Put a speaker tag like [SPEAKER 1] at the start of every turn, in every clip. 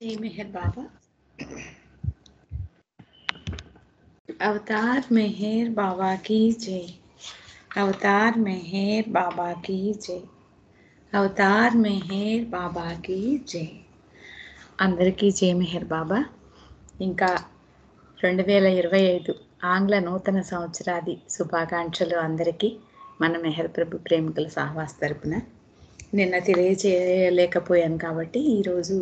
[SPEAKER 1] जय मेहर बाबा। अवतार मेहर बाबा की जय। अवतार मेहर बाबा की जय। अवतार मेहर बाबा की जय। అందరికీ జై మెహర్ బాబా. ఇంకా 2025 ఆంగ్ల నూతన సంవత్సరాది శుభాకాంక్షలు అందరికీ మన మెహర్ ప్రభు ప్రేమికుల సహవాస్ తరపున. నిన్న తెలియచేయలేకపోయాను కాబట్టి ఈరోజు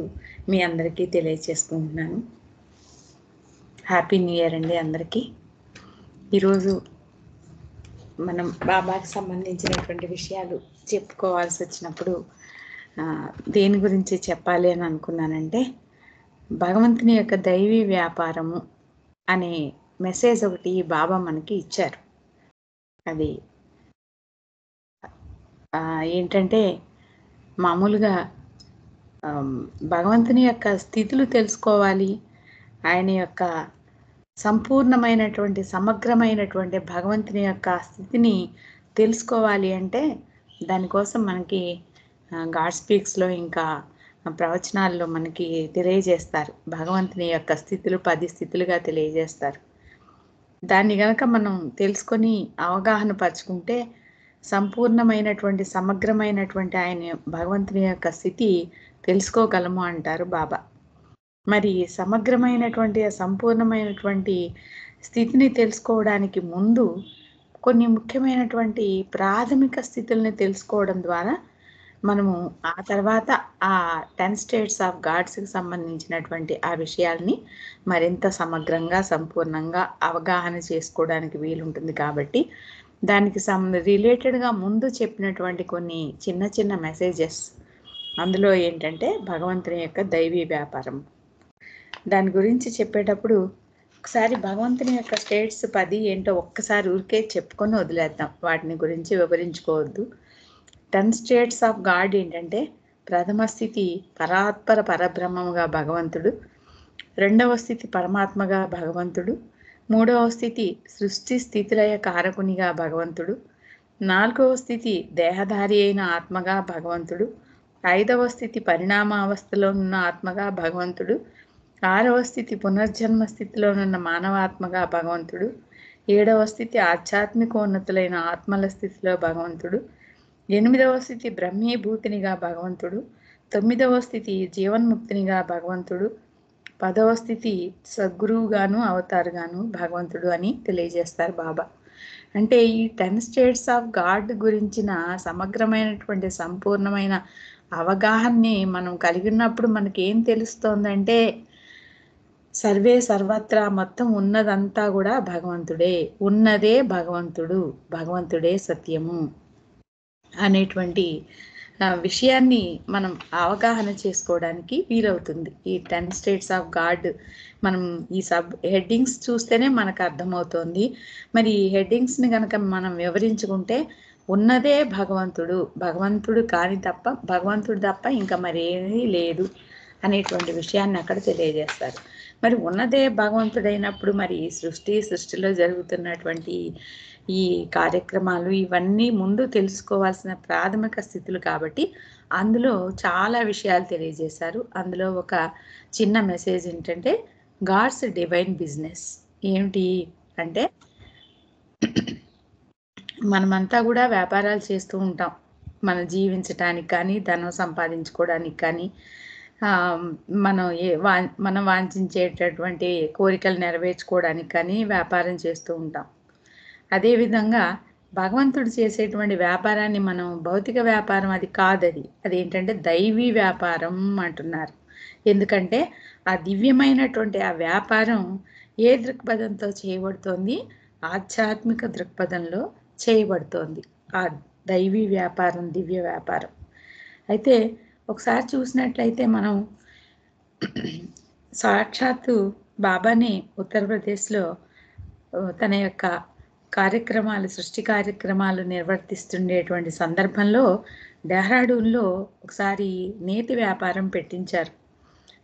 [SPEAKER 1] మీ అందరికీ తెలియచేసుకుంటున్నాను. హ్యాపీ న్యూ ఇయర్ అండి అందరికీ. ఈరోజు మనం బాబాకి సంబంధించినటువంటి విషయాలు చెప్పుకోవాల్సి వచ్చినప్పుడు దేని గురించి చెప్పాలి అని అనుకున్నానంటే, భగవంతుని యొక్క దైవీ వ్యాపారము అనే మెసేజ్ ఒకటి బాబా మనకి ఇచ్చారు. అది ఏంటంటే, మామూలుగా భగవంతుని యొక్క స్థితులు తెలుసుకోవాలి, ఆయన యొక్క సంపూర్ణమైనటువంటి సమగ్రమైనటువంటి భగవంతుని యొక్క స్థితిని తెలుసుకోవాలి అంటే దానికోసం మనకి గాడ్ స్పీక్స్లో ఇంకా ప్రవచనాల్లో మనకి తెలియజేస్తారు. భగవంతుని యొక్క స్థితులు 10 స్థితులుగా తెలియజేస్తారు. దాన్ని గనక మనం తెలుసుకొని అవగాహన పరుచుకుంటే సంపూర్ణమైనటువంటి సమగ్రమైనటువంటి ఆయన భగవంతుని యొక్క స్థితి తెలుసుకోగలము అంటారు బాబా. మరి సమగ్రమైనటువంటి సంపూర్ణమైనటువంటి స్థితిని తెలుసుకోవడానికి ముందు కొన్ని ముఖ్యమైనటువంటి ప్రాథమిక స్థితుల్ని తెలుసుకోవడం ద్వారా మనము ఆ తర్వాత ఆ 10 స్టేట్స్ ఆఫ్ గాడ్స్కి సంబంధించినటువంటి ఆ విషయాల్ని మరింత సమగ్రంగా సంపూర్ణంగా అవగాహన చేసుకోవడానికి వీలుంటుంది. కాబట్టి దానికి రిలేటెడ్గా ముందు చెప్పినటువంటి కొన్ని చిన్న చిన్న మెసేజెస్ అందులో ఏంటంటే భగవంతుని యొక్క దైవీ వ్యాపారం దాని గురించి చెప్పేటప్పుడు ఒకసారి భగవంతుని యొక్క స్టేట్స్ 10 ఏంటో ఒక్కసారి ఊరికే చెప్పుకొని వదిలేద్దాం. వాటిని గురించి వివరించుకోవద్దు. 10 స్టేట్స్ ఆఫ్ గాడ్ ఏంటంటే, ప్రథమ స్థితి పరాత్పర పరబ్రహ్మముగా భగవంతుడు, రెండవ స్థితి పరమాత్మగా భగవంతుడు, మూడవ స్థితి సృష్టి స్థితిలయ కారకునిగా భగవంతుడు, నాలుగవ స్థితి దేహధారి అయిన ఆత్మగా భగవంతుడు, ఐదవ స్థితి పరిణామావస్థలో ఉన్న ఆత్మగా భగవంతుడు, ఆరవ స్థితి పునర్జన్మ స్థితిలోనున్న మానవాత్మగా భగవంతుడు, ఏడవ స్థితి ఆధ్యాత్మికోన్నతులైన ఆత్మల స్థితిలో భగవంతుడు, ఎనిమిదవ స్థితి బ్రహ్మీభూతినిగా భగవంతుడు, తొమ్మిదవ స్థితి జీవన్ముక్తినిగా భగవంతుడు, 10వ స్థితి సద్గురువుగాను అవతారుగాను భగవంతుడు అని తెలియజేస్తారు బాబా. అంటే ఈ 10 స్టేట్స్ ఆఫ్ గాడ్ గురించిన సమగ్రమైనటువంటి సంపూర్ణమైన అవగాహనని మనం కలిగి ఉన్నప్పుడు మనకి ఏం తెలుస్తోందంటే, సర్వే సర్వత్రా మొత్తం ఉన్నదంతా కూడా భగవంతుడే, ఉన్నదే భగవంతుడు, భగవంతుడే సత్యము అనేటువంటి విషయాన్ని మనం అవగాహన చేసుకోవడానికి వీలవుతుంది. ఈ 10 స్టేట్స్ ఆఫ్ గాడ్ మనం ఈ హెడ్డింగ్స్ చూస్తేనే మనకు అర్థమవుతోంది. మరి ఈ హెడ్డింగ్స్ని కనుక మనం వివరించుకుంటే ఉన్నదే భగవంతుడు, భగవంతుడు కాని తప్ప భగవంతుడు తప్ప ఇంకా మరేమీ లేదు అనేటువంటి విషయాన్ని అక్కడ తెలియజేస్తారు. మరి ఉన్నదే భగవంతుడైనప్పుడు మరి సృష్టిలో జరుగుతున్నటువంటి ఈ కార్యక్రమాలు ఇవన్నీ ముందు తెలుసుకోవాల్సిన ప్రాథమిక స్థితులు కాబట్టి అందులో చాలా విషయాలు తెలియజేశారు. అందులో ఒక చిన్న మెసేజ్ ఏంటంటే, గాడ్స్ డివైన్ బిజినెస్ ఏమిటి అంటే, మనమంతా కూడా వ్యాపారాలు చేస్తూ ఉంటాం. మనం జీవించడానికి కానీ, ధనం సంపాదించుకోవడానికి కానీ, మనం వాంఛించేటటువంటి కోరికలు నెరవేర్చుకోవడానికి కానీ వ్యాపారం చేస్తూ ఉంటాం. అదేవిధంగా భగవంతుడు చేసేటువంటి వ్యాపారాన్ని మనం భౌతిక వ్యాపారం అది కాదది, అదేంటంటే దైవీ వ్యాపారం అంటున్నారు. ఎందుకంటే ఆ దివ్యమైనటువంటి ఆ వ్యాపారం ఏ దృక్పథంతో చేయబడుతోంది? ఆధ్యాత్మిక దృక్పథంలో చేయబడుతోంది ఆ దైవీ వ్యాపారం, దివ్య వ్యాపారం. అయితే ఒకసారి చూసినట్లయితే మనం సాక్షాత్తు బాబాని ఉత్తరప్రదేశ్లో తన యొక్క కార్యక్రమాలు, సృష్టి కార్యక్రమాలు నిర్వర్తిస్తుండేటువంటి సందర్భంలో డెహ్రాడూన్లో ఒకసారి నేతి వ్యాపారం పెట్టించారు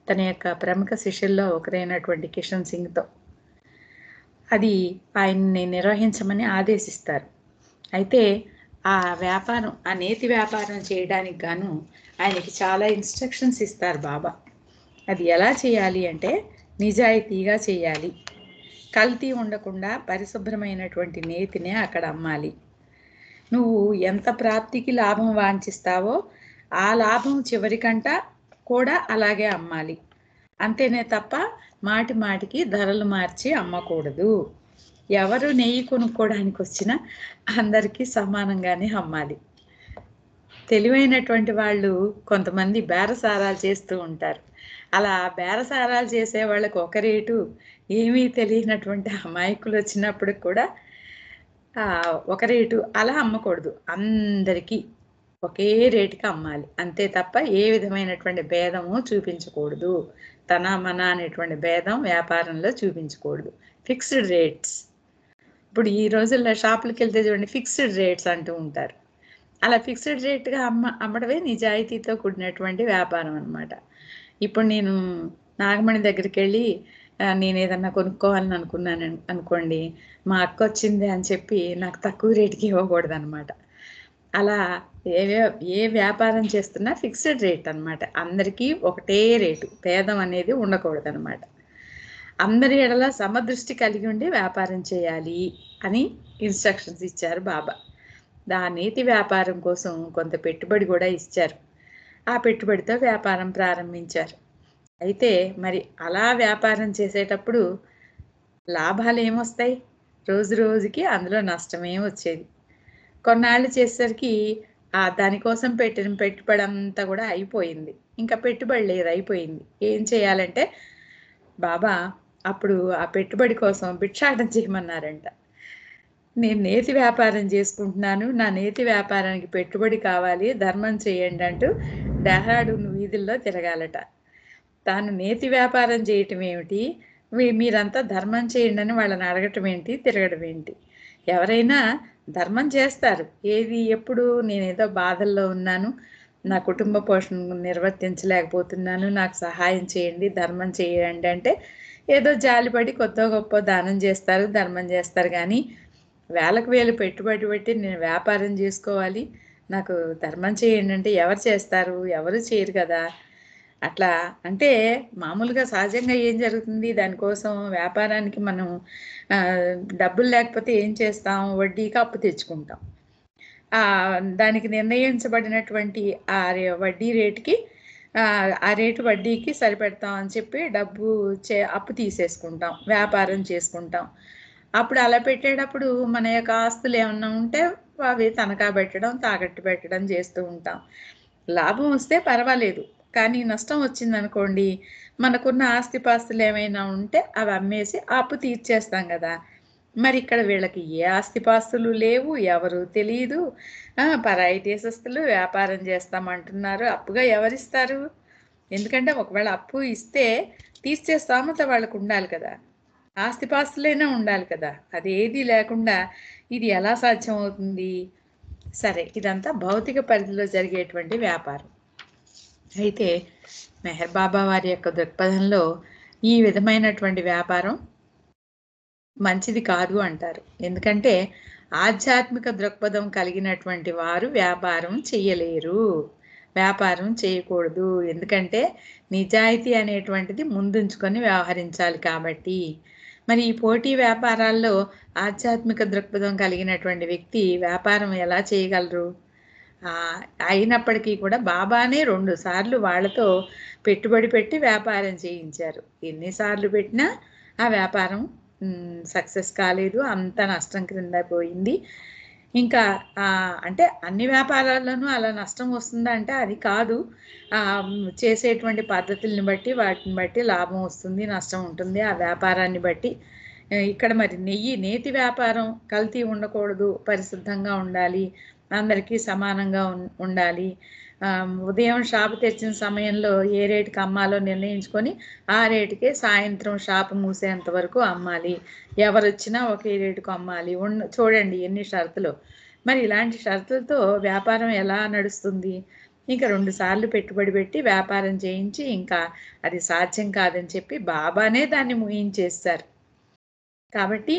[SPEAKER 1] తన యొక్క ప్రముఖ శిష్యుల్లో ఒకరైనటువంటి కిషన్ సింగ్తో. అది ఆయన్ని నిర్వహించమని ఆదేశిస్తారు. అయితే ఆ వ్యాపారం, ఆ నేతి వ్యాపారం చేయడానికి గాను ఆయనకి చాలా ఇన్స్ట్రక్షన్స్ ఇస్తారు బాబా. అది ఎలా చేయాలి అంటే నిజాయితీగా చేయాలి. కల్తీ ఉండకుండా పరిశుభ్రమైనటువంటి నేతినే అక్కడ అమ్మాలి. నువ్వు ఎంత ప్రాప్తికి లాభం వాంఛిస్తావో ఆ లాభం చివరికంట కూడా అలాగే అమ్మాలి. అంతేనే తప్ప మాటి మాటికి ధరలు మార్చి అమ్మకూడదు. ఎవరు నెయ్యి కొనుక్కోవడానికి వచ్చినా అందరికీ సమానంగానే అమ్మాలి. తెలివైనటువంటి వాళ్ళు కొంతమంది బేరసారాలు చేస్తూ ఉంటారు. అలా బేరసారాలు చేసే వాళ్ళకి ఒక రేటు, ఏమీ తెలియనటువంటి అమాయకులు వచ్చినప్పుడు కూడా ఒక రేటు అలా అమ్మకూడదు. అందరికీ ఒకే రేటుకి అమ్మాలి. అంతే తప్ప ఏ విధమైనటువంటి భేదము చూపించకూడదు. తన మన అనేటువంటి భేదం వ్యాపారంలో చూపించకూడదు. Fixed rates. ఇప్పుడు ఈ రోజుల్లో షాపులకి వెళ్తే చూడండి, ఫిక్స్డ్ రేట్స్ అంటూ ఉంటారు. అలా ఫిక్స్డ్ రేట్గా అమ్మడమే నిజాయితీతో కూడినటువంటి వ్యాపారం అనమాట. ఇప్పుడు నేను నాగమణి దగ్గరికి వెళ్ళి నేను ఏదన్నా కొనుక్కోవాలని అనుకున్నాను అనుకోండి, మా అక్క వచ్చింది అని చెప్పి నాకు తక్కువ రేటుకి ఇవ్వకూడదు అనమాట. అలా ఏ వ్యాపారం చేస్తున్నా ఫిక్స్డ్ రేట్ అనమాట. అందరికీ ఒకటే రేటు, భేదం అనేది ఉండకూడదు అనమాట. అందరి ఎడల సమదృష్టి కలిగి ఉండి వ్యాపారం చేయాలి అని ఇన్స్ట్రక్షన్స్ ఇచ్చారు బాబా. ఆ నీతి వ్యాపారం కోసం కొంత పెట్టుబడి కూడా ఇచ్చారు. ఆ పెట్టుబడితో వ్యాపారం ప్రారంభించారు. అయితే మరి అలా వ్యాపారం చేసేటప్పుడు లాభాలు ఏమొస్తాయి? రోజు రోజుకి అందులో నష్టమే వచ్చేది. కొన్నాళ్ళు చేసేసరికి దానికోసం పెట్టిన పెట్టుబడి అంతా కూడా అయిపోయింది. ఇంకా పెట్టుబడి లేదు, అయిపోయింది. ఏం చేయాలంటే బాబా అప్పుడు ఆ పెట్టుబడి కోసం భిక్షాటన చేయమన్నారంట. నేను నేతి వ్యాపారం చేసుకుంటున్నాను, నా నేతి వ్యాపారానికి పెట్టుబడి కావాలి, ధర్మం చేయండి అంటూ డెహ్రాడూన్ వీధుల్లో తిరగాలట. తాను నేతి వ్యాపారం చేయటం ఏమిటి, మీరంతా ధర్మం చేయండి అని వాళ్ళని అడగటం ఏంటి, తిరగడం ఏంటి? ఎవరైనా ధర్మం చేస్తారు. ఏది ఎప్పుడు నేనేదో బాధల్లో ఉన్నాను, నా కుటుంబ పోషణ నిర్వర్తించలేకపోతున్నాను, నాకు సహాయం చేయండి, ధర్మం చేయండి అంటే ఏదో జాలిపడి కొద్దో గొప్ప దానం చేస్తారు, ధర్మం చేస్తారు. కానీ వేలకు వేలు పెట్టుబడి పెట్టి నేను వ్యాపారం చేసుకోవాలి, నాకు ధర్మం చేయండి అంటే ఎవరు చేస్తారు? ఎవరు చేయరు కదా. అట్లా అంటే మామూలుగా సహజంగా ఏం జరుగుతుంది, దానికోసం వ్యాపారానికి మనం డబ్బులు లేకపోతే ఏం చేస్తాం? వడ్డీకి అప్పు తెచ్చుకుంటాం. దానికి నిర్ణయించబడినటువంటి వడ్డీ రేటుకి ఆ రేటు వడ్డీకి సరిపెడతాం అని చెప్పి అప్పు తీసేసుకుంటాం, వ్యాపారం చేసుకుంటాం. అప్పుడు అలా పెట్టేటప్పుడు మన యొక్క ఆస్తులు ఏమన్నా ఉంటే అవి తనఖా పెట్టడం, తాకట్టు పెట్టడం చేస్తూ ఉంటాం. లాభం వస్తే పర్వాలేదు, కానీ నష్టం వచ్చిందనుకోండి, మనకున్న ఆస్తిపాస్తులు ఏమైనా ఉంటే అవి అమ్మేసి అప్పు తీర్చేస్తాం కదా. మరి ఇక్కడ వీళ్ళకి ఏ ఆస్తిపాస్తులు లేవు, ఎవరు తెలియదు. పరాయి దేశస్తులు వ్యాపారం చేస్తామంటున్నారు, అప్పుగా ఎవరిస్తారు? ఎందుకంటే ఒకవేళ అప్పు ఇస్తే తీర్చే స్తోమత వాళ్ళకు ఉండాలి కదా, ఆస్తిపాస్తులైనా ఉండాలి కదా. అది ఏది లేకుండా ఇది ఎలా సాధ్యం అవుతుంది? సరే, ఇదంతా భౌతిక పరిధిలో జరిగేటువంటి వ్యాపారం. అయితే మెహర్ బాబా వారి యొక్క దృక్పథంలో ఈ విధమైనటువంటి వ్యాపారం మంచిది కాదు అంటారు. ఎందుకంటే ఆధ్యాత్మిక దృక్పథం కలిగినటువంటి వారు వ్యాపారం చేయలేరు, వ్యాపారం చేయకూడదు. ఎందుకంటే నిజాయితీ అనేటువంటిది ముందుంచుకొని వ్యవహరించాలి కాబట్టి. మరి ఈ పోటీ వ్యాపారాల్లో ఆధ్యాత్మిక దృక్పథం కలిగినటువంటి వ్యక్తి వ్యాపారం ఎలా చేయగలరు? అయినప్పటికీ కూడా బాబానే 2 సార్లు వాళ్ళతో పెట్టుబడి పెట్టి వ్యాపారం చేయించారు. ఎన్నిసార్లు పెట్టినా ఆ వ్యాపారం సక్సెస్ కాలేదు, అంత నష్టం క్రింద పోయింది. ఇంకా అంటే అన్ని వ్యాపారాల్లోనూ అలా నష్టం వస్తుందా అంటే అది కాదు. చేసేటువంటి పద్ధతుల్ని బట్టి, వాటిని బట్టి లాభం వస్తుంది, నష్టం ఉంటుంది ఆ వ్యాపారాన్ని బట్టి. ఇక్కడ మరి నేతి వ్యాపారం కల్తీ ఉండకూడదు, పరిశుద్ధంగా ఉండాలి, అందరికీ సమానంగా ఉండాలి. ఉదయం షాపు తెరిచిన సమయంలో ఏ రేటుకి అమ్మాలో నిర్ణయించుకొని ఆ రేటుకే సాయంత్రం షాపు మూసేంత వరకు అమ్మాలి, ఎవరు వచ్చినా ఒకే రేటుకు అమ్మాలి. చూడండి ఎన్ని షరతులు. మరి ఇలాంటి షరతులతో వ్యాపారం ఎలా నడుస్తుంది? ఇంకా 2 సార్లు పెట్టుబడి పెట్టి వ్యాపారం చేయించి ఇంకా అది సాధ్యం కాదని చెప్పి బాబానే దాన్ని ముగించేస్తారు. కాబట్టి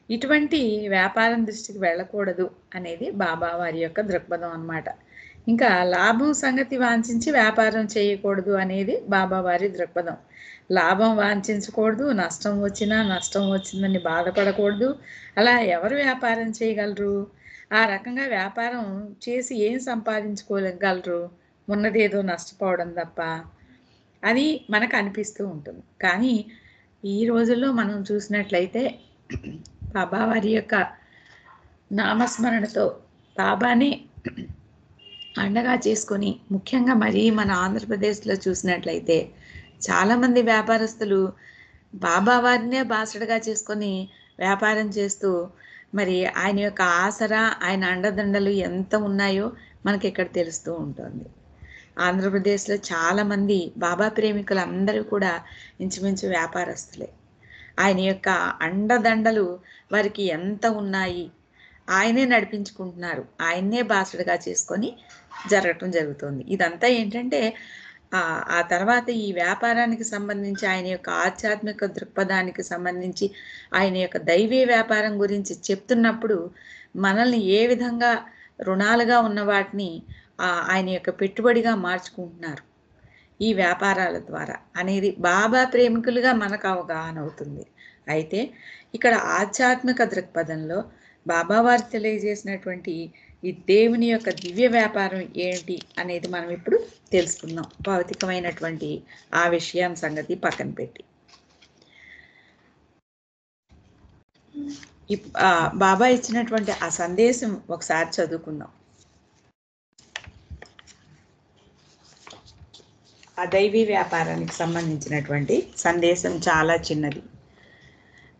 [SPEAKER 1] ఇటువంటి వ్యాపారం దృష్టికి వెళ్ళకూడదు అనేది బాబా వారి యొక్క దృక్పథం అన్నమాట. ఇంకా లాభం సంగతి వాంఛించి వ్యాపారం చేయకూడదు అనేది బాబావారి దృక్పథం. లాభం వాంఛించకూడదు, నష్టం వచ్చిందని బాధపడకూడదు. అలా ఎవరు వ్యాపారం చేయగలరు? ఆ రకంగా వ్యాపారం చేసి ఏం సంపాదించుకోగలరు? ఉన్నదేదో నష్టపోవడం తప్ప అని మనకు అనిపిస్తూ ఉంటుంది. కానీ ఈ రోజుల్లో మనం చూసినట్లయితే బాబావారి యొక్క నామస్మరణతో బాబాని అండగా చేసుకొని, ముఖ్యంగా మరీ మన ఆంధ్రప్రదేశ్లో చూసినట్లయితే చాలామంది వ్యాపారస్తులు బాబావారినే బాసటగా చేసుకొని వ్యాపారం చేస్తూ, మరి ఆయన యొక్క ఆసరా, ఆయన అండదండలు ఎంత ఉన్నాయో మనకి ఇక్కడ తెలుస్తూ ఉంటుంది. ఆంధ్రప్రదేశ్లో చాలామంది బాబా ప్రేమికులు అందరూ కూడా ఇంచుమించు వ్యాపారస్తులే. ఆయన యొక్క అండదండలు వారికి ఎంత ఉన్నాయి, ఆయనే నడిపించుకుంటున్నారు, ఆయన్నే బాసటగా చేసుకొని జరగటం జరుగుతుంది. ఇదంతా ఏంటంటే ఆ తర్వాత ఈ వ్యాపారానికి సంబంధించి, ఆయన యొక్క ఆధ్యాత్మిక దృక్పథానికి సంబంధించి, ఆయన యొక్క దైవీ వ్యాపారం గురించి చెప్తున్నప్పుడు మనల్ని ఏ విధంగా రుణాలుగా ఉన్న వాటిని ఆయన యొక్క పెట్టుబడిగా మార్చుకుంటున్నారు ఈ వ్యాపారాల ద్వారా అనేది బాబా ప్రేమికులుగా మనకు అవగాహన అవుతుంది. అయితే ఇక్కడ ఆధ్యాత్మిక దృక్పథంలో బాబావారు తెలియజేసినటువంటి ఈ దేవుని యొక్క దివ్య వ్యాపారం ఏంటి అనేది మనం ఇప్పుడు తెలుసుకుందాం. భౌతికమైనటువంటి ఆ విషయం సంగతి పక్కన పెట్టి బాబా ఇచ్చినటువంటి ఆ సందేశం ఒకసారి చదువుకుందాం. ఆ దైవీ వ్యాపారానికి సంబంధించినటువంటి సందేశం చాలా చిన్నది.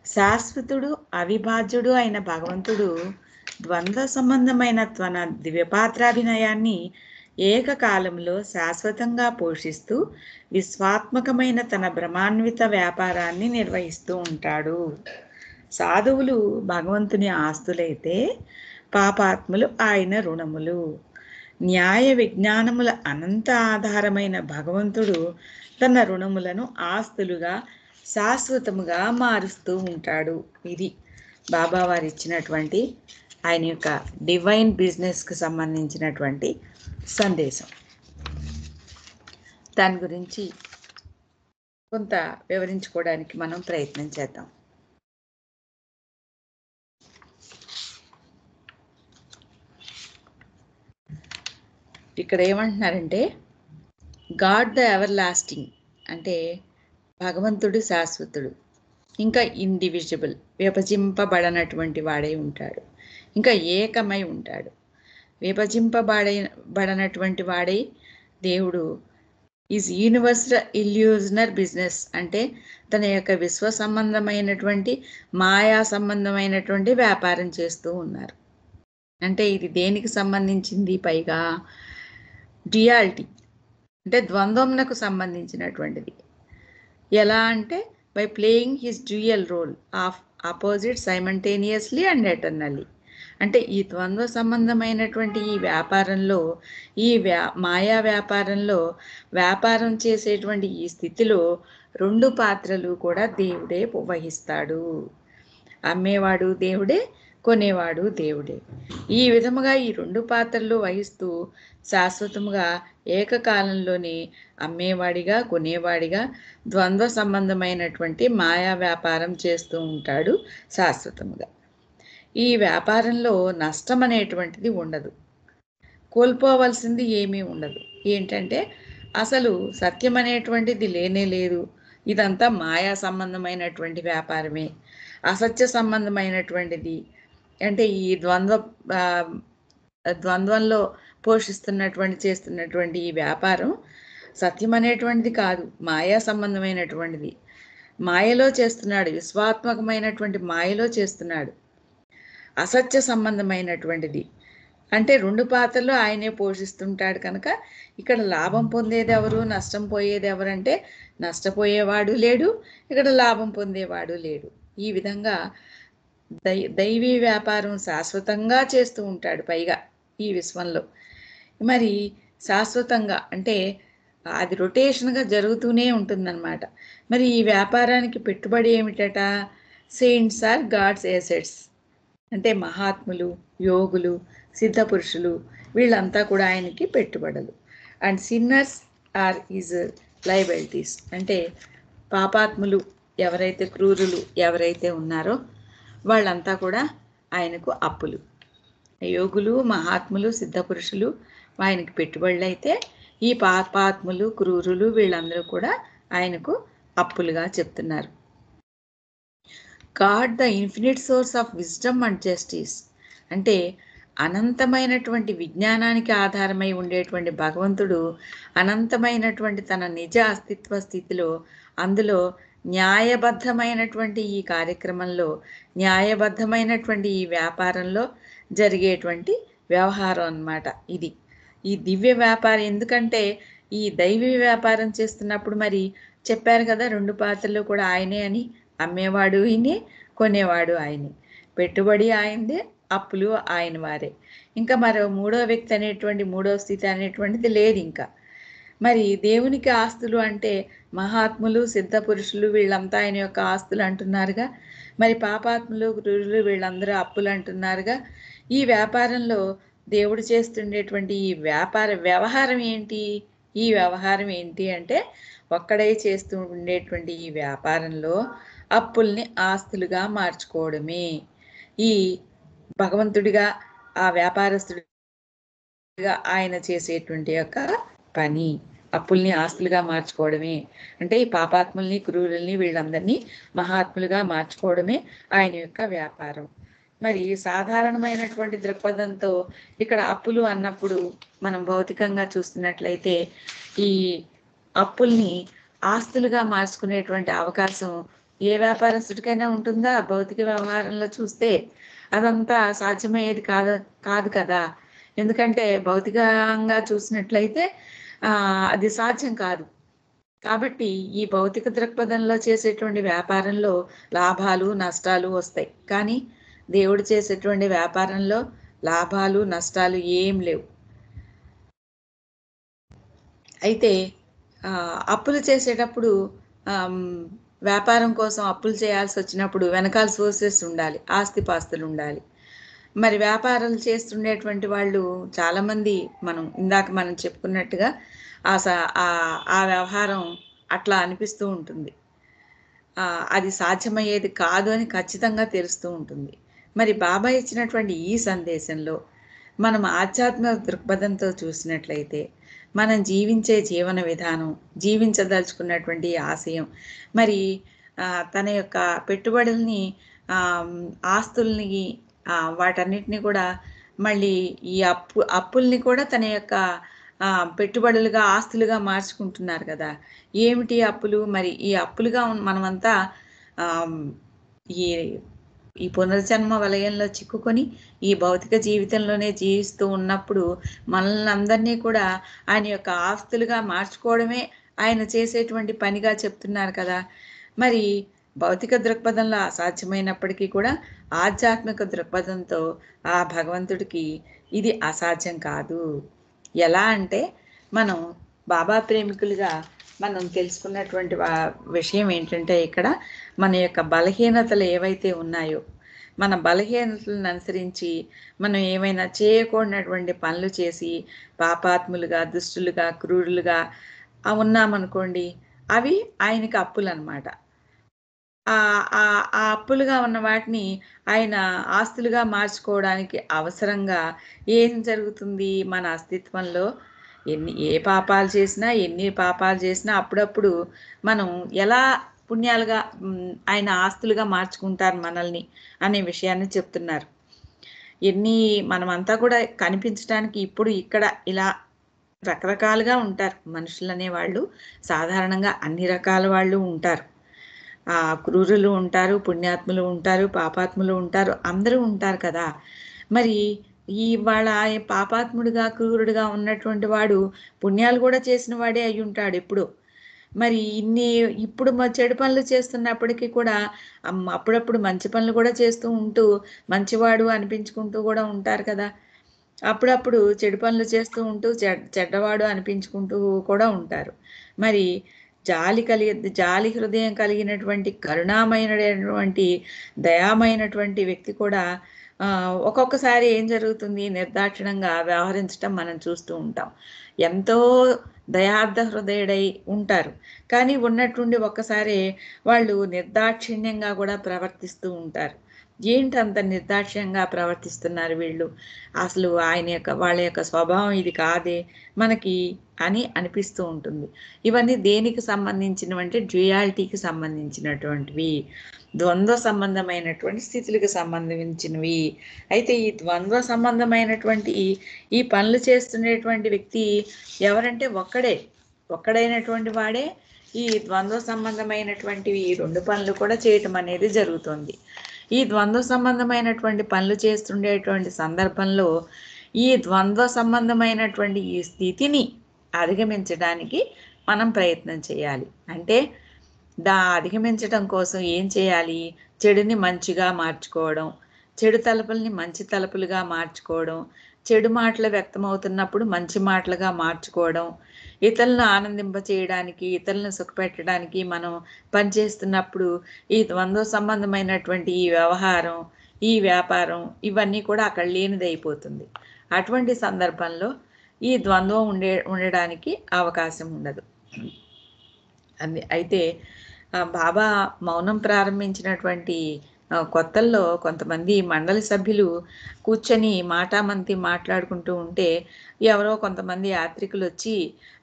[SPEAKER 1] శాశ్వతుడు, అవిభాజ్యుడు అయిన భగవంతుడు ద్వంద్వ సంబంధమైన తన దివ్యపాత్రాభినయాన్ని ఏకకాలంలో శాశ్వతంగా పోషిస్తూ విశ్వాత్మకమైన తన బ్రహ్మాన్విత వ్యాపారాన్ని నిర్వహిస్తూ ఉంటాడు. సాధువులు భగవంతుని ఆస్తులైతే పాపాత్ములు ఆయన రుణములు. న్యాయ విజ్ఞానముల అనంత ఆధారమైన భగవంతుడు తన రుణములను ఆస్తులుగా శాశ్వతముగా మారుస్తూ ఉంటాడు. ఇది బాబావారు ఇచ్చినటువంటి ఆయన యొక్క డివైన్ బిజినెస్కి సంబంధించినటువంటి సందేశం. దాని గురించి కొంత వివరించుకోవడానికి మనం ప్రయత్నం చేద్దాం. ఇక్కడ ఏమంటున్నారంటే, గాడ్ ద ఎవర్ లాస్టింగ్ అంటే భగవంతుడు శాశ్వతుడు, ఇంకా ఇండివిజిబుల్ విభజింపబడనటువంటి వాడై ఉంటాడు, ఇంకా ఏకమై ఉంటాడు. విభజింపబడనటువంటి వాడై దేవుడు ఈజ్ యూనివర్సల్ ఇల్యూజనర్ బిజినెస్ అంటే తన యొక్క విశ్వ సంబంధమైనటువంటి మాయా సంబంధమైనటువంటి వ్యాపారం చేస్తూ ఉన్నారు. అంటే ఇది దేనికి సంబంధించింది? పైగా డ్యుయాలిటీ అంటే ద్వంద్వంకు సంబంధించినటువంటిది. ఎలా అంటే by playing his dual role of opposite simultaneously and eternally. అంటే ఈ ద్వంద్వ సంబంధమైనటువంటి ఈ వ్యాపారంలో, ఈ మాయా వ్యాపారంలో వ్యాపారం చేసేటువంటి ఈ స్థితిలో రెండు పాత్రలు కూడా దేవుడే వహిస్తాడు. అమ్మేవాడు దేవుడే, కొనేవాడు దేవుడే. ఈ విధముగా ఈ రెండు పాత్రలు వహిస్తూ శాశ్వతముగా ఏకకాలంలోనే అమ్మేవాడిగా, కొనేవాడిగా ద్వంద్వ సంబంధమైనటువంటి మాయా వ్యాపారం చేస్తూ ఉంటాడు శాశ్వతముగా. ఈ వ్యాపారంలో నష్టం అనేటువంటిది ఉండదు, కోల్పోవలసింది ఏమీ ఉండదు. ఏంటంటే అసలు సత్యం అనేటువంటిది లేనే లేదు. ఇదంతా మాయా సంబంధమైనటువంటి వ్యాపారమే, అసత్య సంబంధమైనటువంటిది. అంటే ఈ ద్వంద్వంలో చేస్తున్నటువంటి ఈ వ్యాపారం సత్యం అనేటువంటిది కాదు, మాయా సంబంధమైనటువంటిది. మాయలో చేస్తున్నాడు, విశ్వాత్మకమైనటువంటి మాయలో చేస్తున్నాడు. అసత్య సంబంధమైనటువంటిది అంటే రెండు పాత్రలు ఆయనే పోషిస్తుంటాడు కనుక ఇక్కడ లాభం పొందేది ఎవరు, నష్టం పోయేది ఎవరంటే నష్టపోయేవాడు లేడు, ఇక్కడ లాభం పొందేవాడు లేడు. ఈ విధంగా దైవీ వ్యాపారం శాశ్వతంగా చేస్తూ ఉంటాడు. పైగా ఈ విశ్వంలో మరి శాశ్వతంగా అంటే అది రొటేషన్గా జరుగుతూనే ఉంటుందన్నమాట. మరి ఈ వ్యాపారానికి పెట్టుబడి ఏమిటట? సెయింట్స్ ఆర్ గాడ్స్ ఎసెట్స్ అంటే మహాత్ములు, యోగులు, సిద్ధపురుషులు వీళ్ళంతా కూడా ఆయనకి పెట్టుబడులు. And sinners are his liabilities, అంటే పాపాత్ములు ఎవరైతే, క్రూరులు ఎవరైతే ఉన్నారో వాళ్ళంతా కూడా ఆయనకు అప్పులు. యోగులు, మహాత్ములు, సిద్ధపురుషులు ఆయనకి పెట్టుబడులు అయితే, ఈ పాపాత్ములు, క్రూరులు వీళ్ళందరూ కూడా ఆయనకు అప్పులుగా చెప్తున్నారు. God the infinite source of wisdom and justice, అంటే అనంతమైనటువంటి విజ్ఞానానికి ఆధారమై ఉండేటువంటి భగవంతుడు అనంతమైనటువంటి తన నిజ అస్తిత్వ స్థితిలో, అందులో న్యాయబద్ధమైనటువంటి ఈ కార్యక్రమంలో, న్యాయబద్ధమైనటువంటి ఈ వ్యాపారంలో జరిగేటువంటి వ్యవహారం అన్నమాట ఇది. ఈ దివ్య వ్యాపారం. ఎందుకంటే ఈ దైవీ వ్యాపారం చేస్తున్నప్పుడు మరి చెప్పారు కదా, 2 పాత్రలు కూడా ఆయనే అని. అమ్మేవాడు ఆయనే, కొనేవాడు ఆయనే, పెట్టుబడి ఆయనదే, అప్పులు ఆయన వారే. ఇంకా మరో మూడో వ్యక్తి అనేటువంటి, మూడో స్థితి అనేటువంటిది లేదు ఇంకా. మరి దేవునికి ఆస్తులు అంటే మహాత్ములు, సిద్ధ పురుషులు వీళ్ళంతా ఆయన యొక్క ఆస్తులు అంటున్నారుగా. మరి పాపాత్ములు, క్రూరులు వీళ్ళందరూ అప్పులు అంటున్నారుగా. ఈ వ్యాపారంలో దేవుడు చేస్తుండేటువంటి ఈ వ్యవహారం ఏంటి? ఈ వ్యవహారం ఏంటి అంటే, ఒక్కడే చేస్తూ ఉండేటువంటి ఈ వ్యాపారంలో అప్పుల్ని ఆస్తులుగా మార్చుకోవడమే ఈ భగవంతుడిగా, ఆ వ్యాపారస్తుడిగా ఆయన చేసేటువంటి యొక్క పని. అప్పుల్ని ఆస్తులుగా మార్చుకోవడమే అంటే ఈ పాపాత్ముల్ని, క్రూరుల్ని వీళ్ళందరినీ మహాత్ములుగా మార్చుకోవడమే ఆయన యొక్క వ్యాపారం. మరి సాధారణమైనటువంటి దృక్పథంతో ఇక్కడ అప్పులు అన్నప్పుడు మనం భౌతికంగా చూస్తున్నట్లయితే ఈ అప్పుల్ని ఆస్తులుగా మార్చుకునేటువంటి అవకాశం ఏ వ్యాపారస్తుడికైనా ఉంటుందా? భౌతిక వ్యవహారంలో చూస్తే అదంతా సాధ్యమయ్యేది కాదు కదా. ఎందుకంటే భౌతికంగా చూసినట్లయితే అది సాధ్యం కాదు. కాబట్టి ఈ భౌతిక దృక్పథంలో చేసేటువంటి వ్యాపారంలో లాభాలు, నష్టాలు వస్తాయి. కానీ దేవుడు చేసేటువంటి వ్యాపారంలో లాభాలు, నష్టాలు ఏం లేవు. అయితే అప్పులు చేసేటప్పుడు, వ్యాపారం కోసం అప్పులు చేయాల్సి వచ్చినప్పుడు వెనకాల సోర్సెస్ ఉండాలి, ఆస్తిపాస్తులు ఉండాలి. మరి వ్యాపారాలు చేస్తుండేటువంటి వాళ్ళు చాలామంది, ఇందాక మనం చెప్పుకున్నట్టుగా ఆ వ్యవహారం అట్లా అనిపిస్తూ ఉంటుంది. అది సాధ్యమయ్యేది కాదు అని ఖచ్చితంగా తెలుస్తూ ఉంటుంది. మరి బాబా ఇచ్చినటువంటి ఈ సందేశంలో మనం ఆధ్యాత్మిక దృక్పథంతో చూసినట్లయితే మనం జీవించే జీవన విధానం, జీవించదలుచుకున్నటువంటి ఆశయం, మరి తన యొక్క పెట్టుబడుల్ని, ఆస్తుల్ని, వాటన్నిటిని కూడా మళ్ళీ ఈ అప్పుల్ని కూడా తన యొక్క పెట్టుబడులుగా, ఆస్తులుగా మార్చుకుంటున్నారు కదా. ఏమిటి అప్పులు? మరి ఈ అప్పులుగా మనమంతా ఈ పునర్జన్మ వలయంలో చిక్కుకొని ఈ భౌతిక జీవితంలోనే జీవిస్తూ ఉన్నప్పుడు మనల్ని అందరినీ కూడా ఆయన యొక్క ఆస్తులుగా మార్చుకోవడమే ఆయన చేసేటువంటి పనిగా చెప్తున్నారు కదా. మరి భౌతిక దృక్పథంలో అసాధ్యమైనప్పటికీ కూడా ఆధ్యాత్మిక దృక్పథంతో ఆ భగవంతుడికి ఇది అసాధ్యం కాదు. ఎలా అంటే, మనం బాబా ప్రేమికులుగా మనం తెలుసుకున్నటువంటి విషయం ఏంటంటే, ఇక్కడ మన యొక్క బలహీనతలు ఏవైతే ఉన్నాయో, మన బలహీనతలను అనుసరించి మనం ఏమైనా చేయకూడనటువంటి పనులు చేసి పాపాత్ములుగా, దుష్టులుగా, క్రూరులుగా ఉన్నామనుకోండి, అవి ఆయనకి అప్పులు అన్నమాట. ఆ అప్పులుగా ఉన్న వాటిని ఆయన ఆస్తులుగా మార్చుకోవడానికి అవసరంగా ఏం జరుగుతుంది? మన అస్తిత్వంలో ఎన్ని పాపాలు చేసినా అప్పుడప్పుడు మనం ఎలా పుణ్యాలుగా, ఆయన ఆస్తులుగా మార్చుకుంటారు మనల్ని అనే విషయాన్ని చెప్తున్నారు. మనమంతా కూడా కనిపించడానికి ఇప్పుడు ఇక్కడ ఇలా రకరకాలుగా ఉంటారు మనుషులు అనేవాళ్ళు. సాధారణంగా అన్ని రకాల వాళ్ళు ఉంటారు. క్రూరులు ఉంటారు, పుణ్యాత్ములు ఉంటారు, పాపాత్ములు ఉంటారు, అందరూ ఉంటారు కదా. మరి వాళ్ళ పాపాత్ముడిగా, క్రూరుడిగా ఉన్నటువంటి వాడు పుణ్యాలు కూడా చేసిన వాడే అయి ఉంటాడు ఎప్పుడు. మరి ఇప్పుడు చెడు పనులు చేస్తున్నప్పటికీ కూడా అప్పుడప్పుడు మంచి పనులు కూడా చేస్తూ ఉంటూ మంచివాడు అనిపించుకుంటూ కూడా ఉంటారు కదా. అప్పుడప్పుడు చెడు పనులు చేస్తూ ఉంటూ చెడ్డవాడు అనిపించుకుంటూ కూడా ఉంటారు. మరి జాలి హృదయం కలిగినటువంటి, కరుణామైనటువంటి, దయామైనటువంటి వ్యక్తి కూడా ఒక్కొక్కసారి ఏం జరుగుతుంది, నిర్దాక్షిణ్యంగా వ్యవహరించటం మనం చూస్తూ ఉంటాం. ఎంతో దయార్థ హృదయుడై ఉంటారు. కానీ ఉన్నట్టుండి ఒక్కసారి వాళ్ళు నిర్దాక్షిణ్యంగా కూడా ప్రవర్తిస్తూ ఉంటారు. ఏంటంత నిర్దాక్ష్యంగా ప్రవర్తిస్తున్నారు వీళ్ళు? అసలు వాళ్ళ యొక్క స్వభావం ఇది కాదే మనకి అని అనిపిస్తూ ఉంటుంది. ఇవన్నీ దేనికి సంబంధించినవంటే డ్యుయాలిటీకి సంబంధించినటువంటివి. ద్వంద్వ సంబంధమైనటువంటి స్థితులకు సంబంధించినవి. అయితే ఈ ద్వంద్వ సంబంధమైనటువంటి ఈ పనులు చేస్తున్నటువంటి వ్యక్తి ఎవరంటే ఒక్కడైనటువంటి వాడే ఈ ద్వంద్వ సంబంధమైనటువంటివి 2 పనులు కూడా చేయటం అనేది జరుగుతుంది. ఈ ద్వంద్వ సంబంధమైనటువంటి పనులు చేస్తుండేటువంటి సందర్భంలో ఈ ద్వంద్వ సంబంధమైనటువంటి ఈ స్థితిని అధిగమించడానికి మనం ప్రయత్నం చేయాలి. అంటే అధిగమించడం కోసం ఏం చేయాలి? చెడుని మంచిగా మార్చుకోవడం, చెడు తలుపుల్ని మంచి తలుపులుగా మార్చుకోవడం, చెడు మాటలు వ్యక్తమవుతున్నప్పుడు మంచి మాటలుగా మార్చుకోవడం, ఇతరులను ఆనందింపచేయడానికి, ఇతరులను సుఖపెట్టడానికి మనం పనిచేస్తున్నప్పుడు ఈ ద్వంద్వ సంబంధమైనటువంటి ఈ వ్యవహారం, ఈ వ్యాపారం ఇవన్నీ కూడా అక్కడ లేనిదైపోతుంది. అటువంటి సందర్భంలో ఈ ద్వంద్వం ఉండడానికి అవకాశం ఉండదు. అయితే బాబా మౌనం ప్రారంభించినటువంటి కొత్తల్లో కొంతమంది మండలి సభ్యులు కూర్చొని మాటామంతి మాట్లాడుకుంటూ ఉంటే ఎవరో కొంతమంది యాత్రికులు వచ్చి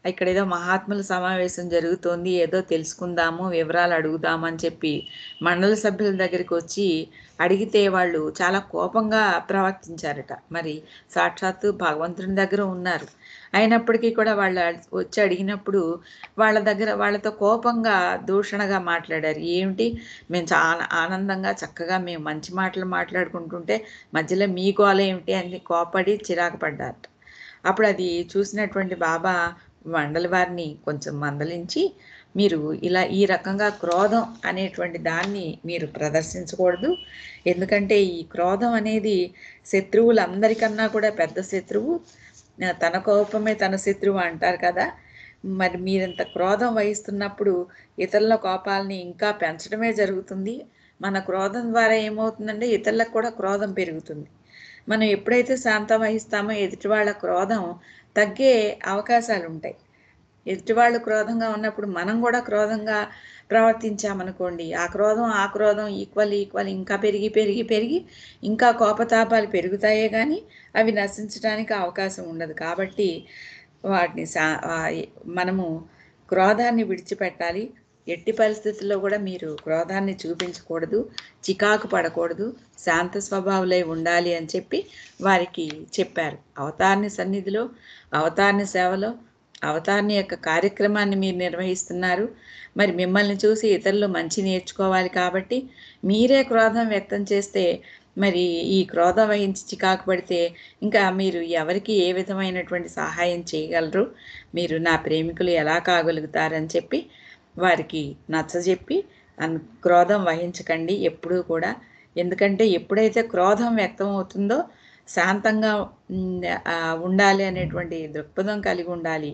[SPEAKER 1] ఇక్కడ ఏదో మహాత్ముల సమావేశం జరుగుతోంది, ఏదో తెలుసుకుందాము, వివరాలు అడుగుదాము అని చెప్పి మండలి సభ్యుల దగ్గరికి వచ్చి అడిగితే వాళ్ళు చాలా కోపంగా ప్రవర్తించారట. మరి సాక్షాత్తు భగవంతుని దగ్గర ఉన్నారు, అయినప్పటికీ కూడా వాళ్ళు వచ్చి అడిగినప్పుడు వాళ్ళతో కోపంగా దూషణగా మాట్లాడారు. ఏమిటి, మేము చాలా ఆనందంగా చక్కగా మేము మంచి మాటలు మాట్లాడుకుంటుంటే మధ్యలో మీ గోల ఏమిటి అని కోపడి చిరాకు పడ్డారు. అప్పుడు అది చూసినటువంటి బాబా మండలి వారిని కొంచెం మందలించి, మీరు ఇలా ఈ రకంగా క్రోధం అనేటువంటి దాన్ని మీరు ప్రదర్శించకూడదు. ఎందుకంటే ఈ క్రోధం అనేది శత్రువులందరికన్నా కూడా పెద్ద శత్రువు. తన కోపమే తన శత్రువు అంటారు కదా. మరి మీరింత క్రోధం వహిస్తున్నప్పుడు ఇతరుల కోపాలని ఇంకా పెంచడమే జరుగుతుంది. మన క్రోధం ద్వారా ఏమవుతుందంటే ఇతరులకు కూడా క్రోధం పెరుగుతుంది. మనం ఎప్పుడైతే శాంతం వహిస్తామో ఎదుటి వాళ్ళ క్రోధం తగ్గే అవకాశాలు ఉంటాయి. ఎదుటివాళ్ళు క్రోధంగా ఉన్నప్పుడు మనం కూడా క్రోధంగా ప్రవర్తించామనుకోండి, ఆ క్రోధం ఈక్వల్ ఇంకా పెరిగి ఇంకా కోపతాపాలు పెరుగుతాయే కానీ అవి నశించడానికి అవకాశం ఉండదు. కాబట్టి వాటిని మనము క్రోధాన్ని విడిచిపెట్టాలి. ఎట్టి పరిస్థితుల్లో కూడా మీరు క్రోధాన్ని చూపించకూడదు, చికాకు పడకూడదు, శాంత స్వభావులై ఉండాలి అని చెప్పి వారికి చెప్పారు. అవతారిణి సన్నిధిలో, అవతారిణి సేవలో, అవతారిణి యొక్క కార్యక్రమాన్ని మీరు నిర్వహిస్తున్నారు. మరి మిమ్మల్ని చూసి ఇతరులు మంచి నేర్చుకోవాలి. కాబట్టి మీరే క్రోధం వ్యక్తం చేస్తే, మరి ఈ క్రోధం వహించి చికాకు పడితే ఇంకా మీరు ఎవరికి ఏ విధమైనటువంటి సహాయం చేయగలరు? మీరు నా ప్రేమికులు ఎలా కాగలుగుతారని చెప్పి వారికి నచ్చజెప్పి, క్రోధం వహించకండి ఎప్పుడూ కూడా. ఎందుకంటే ఎప్పుడైతే క్రోధం వ్యక్తం అవుతుందో శాంతంగా ఉండాలి అనేటువంటి దృక్పథం కలిగి ఉండాలి.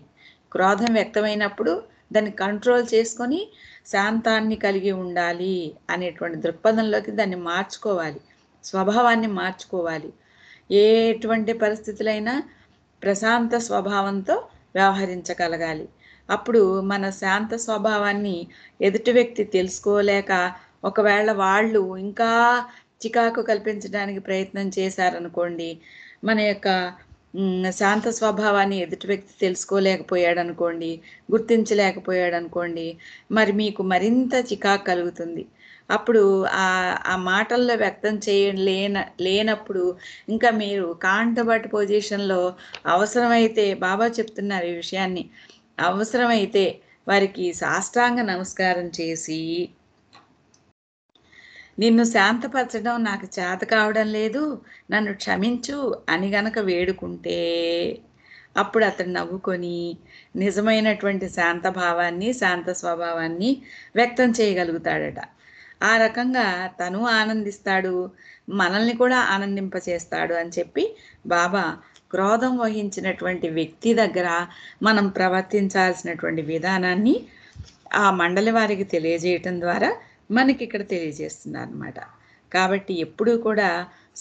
[SPEAKER 1] క్రోధం వ్యక్తమైనప్పుడు దాన్ని కంట్రోల్ చేసుకొని శాంతాన్ని కలిగి ఉండాలి అనేటువంటి దృక్పథంలోకి దాన్ని మార్చుకోవాలి, స్వభావాన్ని మార్చుకోవాలి. ఎటువంటి పరిస్థితులైనా ప్రశాంత స్వభావంతో వ్యవహరించగలగాలి. అప్పుడు మన శాంత స్వభావాన్ని ఎదుటి వ్యక్తి తెలుసుకోలేక ఒకవేళ వాళ్ళు ఇంకా చికాకు కల్పించడానికి ప్రయత్నం చేశారనుకోండి, మన యొక్క శాంత స్వభావాన్ని ఎదుటి వ్యక్తి తెలుసుకోలేకపోయాడు అనుకోండి, గుర్తించలేకపోయాడు అనుకోండి, మరి మీకు మరింత చికాకు కలుగుతుంది. అప్పుడు ఆ మాటల్లో వ్యక్తం లేనప్పుడు ఇంకా మీరు కాంటబట్ పొజిషన్లో అవసరమైతే బాబా చెప్తున్నారు ఈ విషయాన్ని, అవసరమైతే వారికి సాష్టాంగ నమస్కారం చేసి, నిన్ను శాంతపరచడం నాకు చేత కావడం లేదు, నన్ను క్షమించు అని గనక వేడుకుంటే అప్పుడు అతడు నవ్వుకొని నిజమైనటువంటి శాంతభావాన్ని, శాంత స్వభావాన్ని వ్యక్తం చేయగలుగుతాడట. ఆ రకంగా తను ఆనందిస్తాడు, మనల్ని కూడా ఆనందింపచేస్తాడు అని చెప్పి బాబా క్రోధం వహించినటువంటి వ్యక్తి దగ్గర మనం ప్రవర్తించాల్సినటువంటి విధానాన్ని ఆ మండలి వారికి తెలియజేయటం ద్వారా మనకి ఇక్కడ తెలియజేస్తున్నారు అన్నమాట. కాబట్టి ఎప్పుడూ కూడా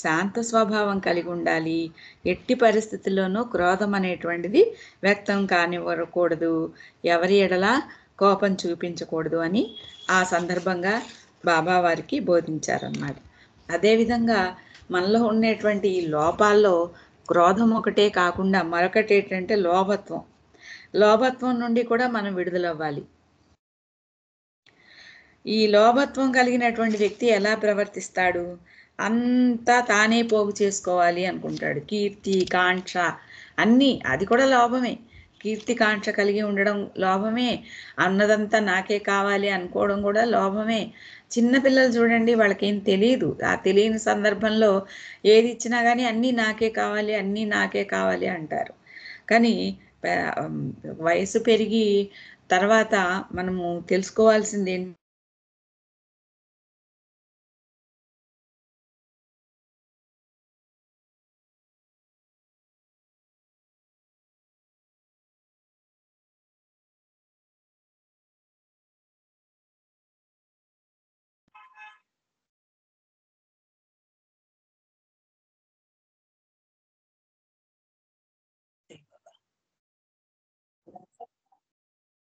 [SPEAKER 1] శాంత స్వభావం కలిగి ఉండాలి. ఎట్టి పరిస్థితుల్లోనూ క్రోధం అనేటువంటిది వ్యక్తం కానివ్వకూడదు. ఎవరి ఎడల కోపం చూపించకూడదు అని ఆ సందర్భంగా బాబా వారికి బోధించారన్నమాట. అదేవిధంగా మనలో ఉండేటువంటి ఈ లోపాల్లో క్రోధం ఒకటే కాకుండా మరొకటి ఏంటంటే లోభత్వం. లోభత్వం నుండి కూడా మనం విడుదలవ్వాలి. ఈ లోభత్వం కలిగినటువంటి వ్యక్తి ఎలా ప్రవర్తిస్తాడు? అంతా తానే పోగు చేసుకోవాలి అనుకుంటాడు. కీర్తి, కాంక్ష అన్నీ అది కూడా లోభమే. కీర్తి, కాంక్ష కలిగి ఉండడం లోభమే. అన్నదంతా నాకే కావాలి అనుకోవడం కూడా లోభమే. చిన్న పిల్లలు చూడండి, వాళ్ళకేం తెలీదు. ఆ తెలియని సందర్భంలో ఏది ఇచ్చినా కానీ అన్నీ నాకే కావాలి, అన్నీ నాకే కావాలి అంటారు. కానీ వయసు పెరిగి తర్వాత మనము తెలుసుకోవాల్సింది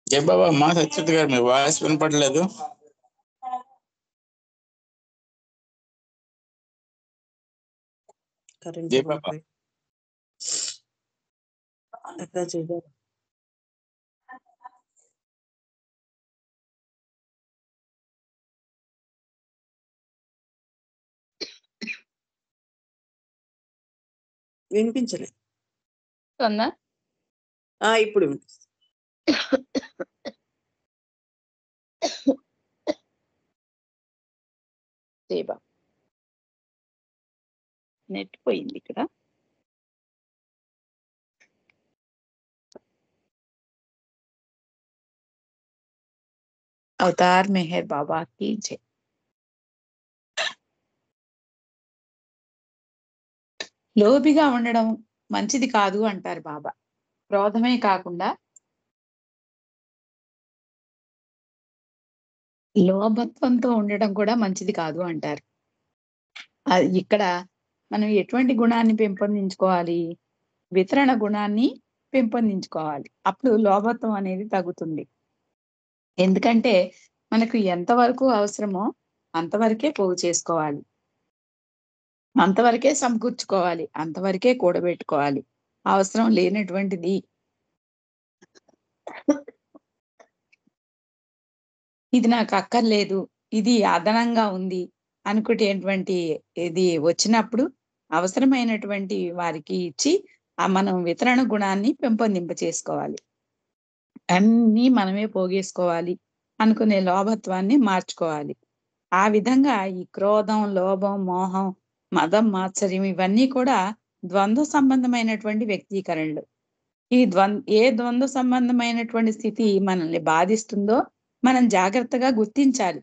[SPEAKER 2] జై బాబా. మా సత్యవతి గారు, మీ వాయిస్ వినపడలేదు. జై బాబా.
[SPEAKER 3] వినిపించలేదు. ఇప్పుడు
[SPEAKER 1] నెట్ పోయింది ఇక్కడ. అవతార్ మెహర్ బాబాకి జై. లోబిగా ఉండడం మంచిది కాదు అంటారు బాబా. క్రోధమే కాకుండా లోభత్వంతో ఉండడం కూడా మంచిది కాదు అంటారు. ఇక్కడ మనం ఎటువంటి గుణాన్ని పెంపొందించుకోవాలి? వితరణ గుణాన్ని పెంపొందించుకోవాలి. అప్పుడు లోభత్వం అనేది తగ్గుతుంది. ఎందుకంటే మనకు ఎంతవరకు అవసరమో అంతవరకే పోగు చేసుకోవాలి, అంతవరకే సమకూర్చుకోవాలి, అంతవరకే కూడబెట్టుకోవాలి. అవసరం లేనటువంటిది ఇది నాకు అక్కర్లేదు, ఇది అదనంగా ఉంది అనుకునేటువంటి ఇది వచ్చినప్పుడు అవసరమైనటువంటి వారికి ఇచ్చి మనం వితరణ గుణాన్ని పెంపొందింప చేసుకోవాలి. అన్నీ మనమే పోగేసుకోవాలి అనుకునే లోభత్వాన్ని మార్చుకోవాలి. ఆ విధంగా ఈ క్రోధం, లోభం, మోహం, మదం, మాత్సర్యం ఇవన్నీ కూడా ద్వంద్వ సంబంధమైనటువంటి వ్యక్తీకరణలు. ఈ ఏ ద్వంద్వ సంబంధమైనటువంటి స్థితి మనల్ని బాధిస్తుందో మనం జాగ్రత్తగా గుర్తించాలి.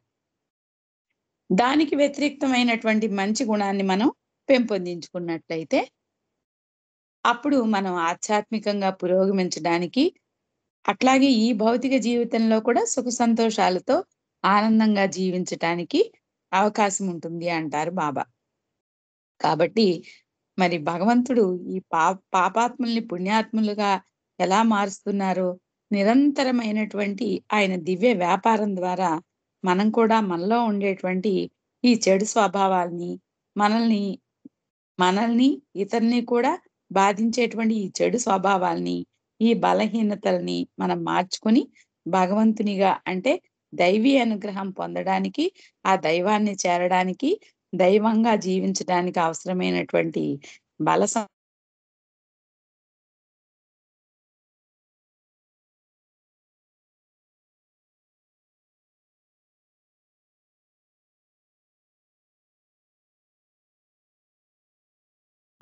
[SPEAKER 1] దానికి వ్యతిరేక్తమైనటువంటి మంచి గుణాన్ని మనం పెంపొందించుకున్నట్లయితే అప్పుడు మనం ఆధ్యాత్మికంగా పురోగమించడానికి, అట్లాగే ఈ భౌతిక జీవితంలో కూడా సుఖ సంతోషాలతో ఆనందంగా జీవించటానికి అవకాశం ఉంటుంది అంటారు బాబా. కాబట్టి మరి భగవంతుడు ఈ పాపాత్ముల్ని పుణ్యాత్ములుగా ఎలా మారుస్తున్నారో నిరంతరమైనటువంటి ఆయన దివ్య వ్యాపారం ద్వారా మనం కూడా మనలో ఉండేటువంటి ఈ చెడు స్వభావాల్ని, మనల్ని ఇతరుల్ని కూడా బాధించేటువంటి ఈ చెడు స్వభావాల్ని, ఈ బలహీనతల్ని మనం మార్చుకొని భగవంతునిగా అంటే దైవీ అనుగ్రహం పొందడానికి, ఆ దైవాన్ని చేరడానికి, దైవంగా జీవించడానికి అవసరమైనటువంటి బల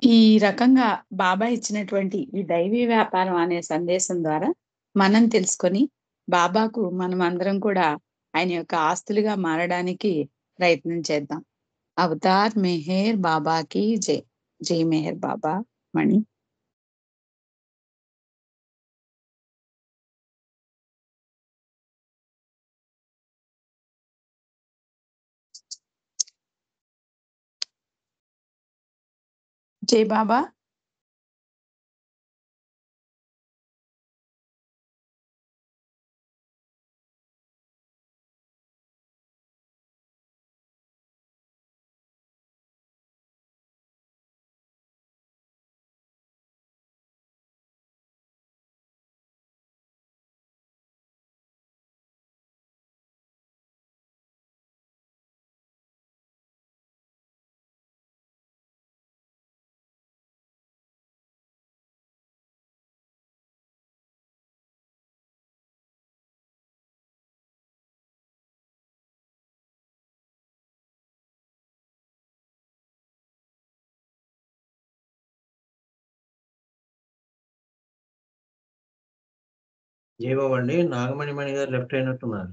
[SPEAKER 1] ఈ రకంగా బాబా ఇచ్చినటువంటి ఈ దైవీ వ్యాపారం అనే సందేశం ద్వారా మనం తెలుసుకొని బాబాకు మనం అందరం కూడా ఆయన యొక్క ఆస్తులుగా మారడానికి ప్రయత్నం చేద్దాం. అవతార్ మెహర్ బాబాకి జై. జై మెహర్ బాబా. మణి. జై బాబా.
[SPEAKER 4] జై బాబు అండి. నాగమణి మణి గారు లెఫ్ట్ అయినట్టున్నారు.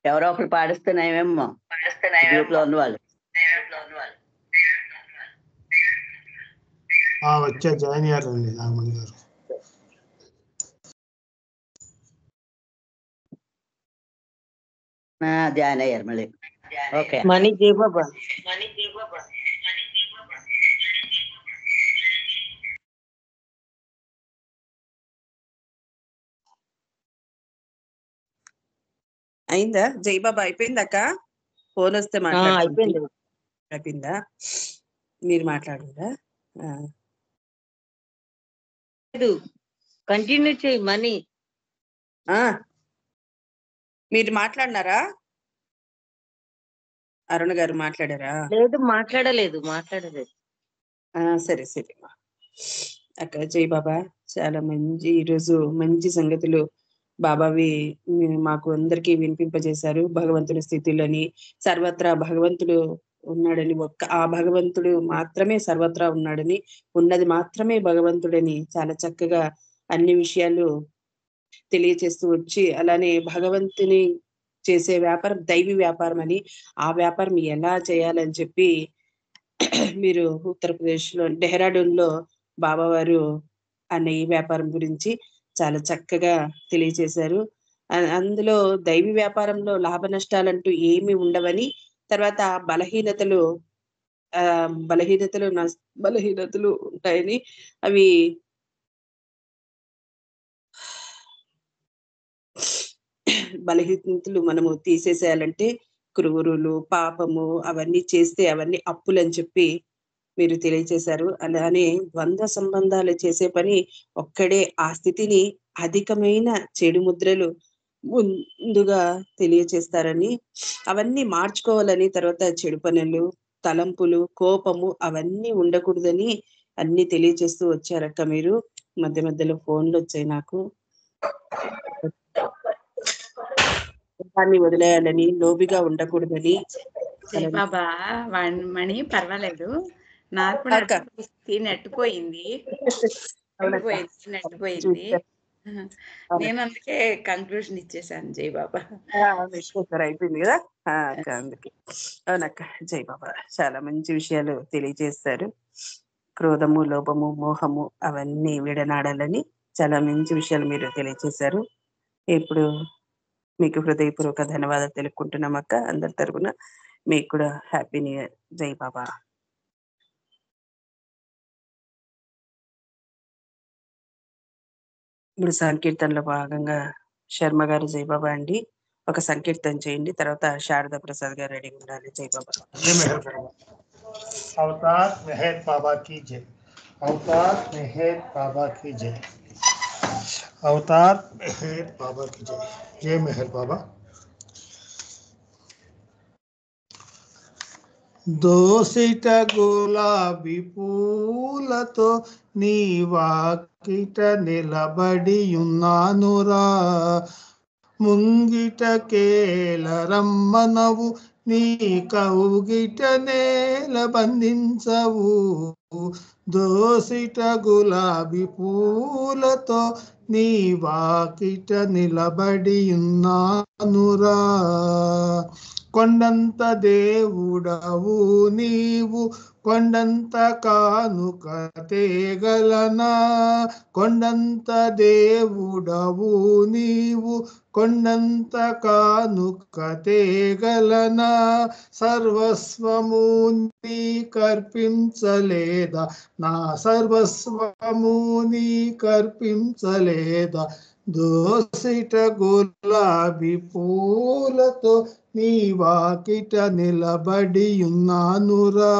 [SPEAKER 3] ఎవరో ఒకరు పాడిస్తున్నాయేమో గ్రూప్ లో ఉన్నవాళ్ళు.
[SPEAKER 5] వచ్చే జాయిన్ అయ్యారండి నాగమణి గారు.
[SPEAKER 3] జాయిన్ అయ్యారు మళ్ళీ. ఓకే
[SPEAKER 6] మణి జై బాబా.
[SPEAKER 3] అయిందా జైబాబా? అయిపోయింది అక్క. ఫోన్ వస్తే
[SPEAKER 6] అయిపోయింది.
[SPEAKER 3] అయిపోయిందా? మీరు మాట్లాడారా?
[SPEAKER 6] కంటిన్యూ చేయి మణి.
[SPEAKER 3] మీరు మాట్లాడినారా? అరుణ గారు మాట్లాడారా?
[SPEAKER 6] లేదు, మాట్లాడలేదు.
[SPEAKER 3] సరే సరే అక్క. జై బాబా. చాలా మంచి ఈరోజు మంచి సంగతులు బాబావి మాకు అందరికీ వినిపింపజేశారు. భగవంతుని స్థితిలోని సర్వత్రా భగవంతుడు ఉన్నాడని, ఆ భగవంతుడు మాత్రమే సర్వత్రా ఉన్నాడని, ఉన్నది మాత్రమే భగవంతుడని చాలా చక్కగా అన్ని విషయాలు తెలియచేస్తూ వచ్చి, అలానే భగవంతుని చేసే వ్యాపారం దైవీ వ్యాపారం అని, ఆ వ్యాపారం ఎలా చేయాలని చెప్పి మీరు ఉత్తరప్రదేశ్ లో డెహ్రాడూన్ లో బాబావారు అన్న ఈ వ్యాపారం గురించి చాలా చక్కగా తెలియచేశారు. అందులో దైవీ వ్యాపారంలో లాభ నష్టాలంటూ ఏమి ఉండవని, తర్వాత బలహీనతలు ఉంటాయని, అవి బలహీనతలు మనము తీసేసేయాలంటే క్రూరులు, పాపము అవన్నీ చేస్తే అవన్నీ అప్పులని చెప్పి మీరు తెలియచేశారు. అలానే ద్వంద్వ సంబంధాలు చేసే పని ఒక్కడే ఆ స్థితిని అధికమైన చెడు ముద్రలు ముందుగా తెలియచేస్తారని, అవన్నీ మార్చుకోవాలని, తర్వాత చెడు పనులు, తలంపులు, కోపము అవన్నీ ఉండకూడదని అన్ని తెలియచేస్తూ వచ్చారక్క. మీరు మధ్య మధ్యలో ఫోన్లు వచ్చాయి నాకు. వదిలేయాలని, లోబిగా ఉండకూడదని.
[SPEAKER 1] బాబా మణి పర్వాలేదు, నాకు కూడా నెట్టిపోయింది. నేను అందుకే కంక్లూషన్ ఇచ్చేసాను. జై బాబా.
[SPEAKER 3] అయిపోయింది కదా అందుకే. అవునక్క. జై బాబా. చాలా మంచి విషయాలు తెలియజేస్తారు. క్రోధము, లోభము, మోహము అవన్నీ విడనాడాలని చాలా మంచి విషయాలు మీరు తెలియజేశారు. ఇప్పుడు మీకు హృదయపూర్వక ధన్యవాదాలు తెలుపుకుంటున్నాం అక్క. అందరి తరపున మీకు కూడా హ్యాపీ న్యూ ఇయర్. జై బాబా. ఇప్పుడు సంకీర్తనలో భాగంగా శర్మ గారు జై బాబా అండి ఒక సంకీర్తన చేయండి, తర్వాత శారదా ప్రసాద్ గారు రెడీ ఉండాలి. జై బాబా.
[SPEAKER 5] అవతార్ మెహర్ బాబా की जय. అవతార్ మెహర్ బాబా की जय. అవతార్ మెహర్ బాబా की जय. జై మెహర్ బాబా. దోసిట గులాబీ పూలతో నీ వాకిట నిలబడి ఉన్నానురా, ముంగిట కేల రమ్మనవు, నీ కౌగిట నేల బంధించవు. దోసిట గులాబీ పూలతో నీ వాకిట నిలబడి ఉన్నానురా, కొండంత దేవుడవు నీవు కొండంత కానుక తేగలనా కొండంత దేవుడవు నీవు కొండంత కానుక తేగలనా సర్వస్వము నీ కర్పించలేదా నా సర్వస్వము నీ కర్పించలేదా దోసిట గులాబీ పూలతో నీ వాకిట నిలబడి ఉన్నానురా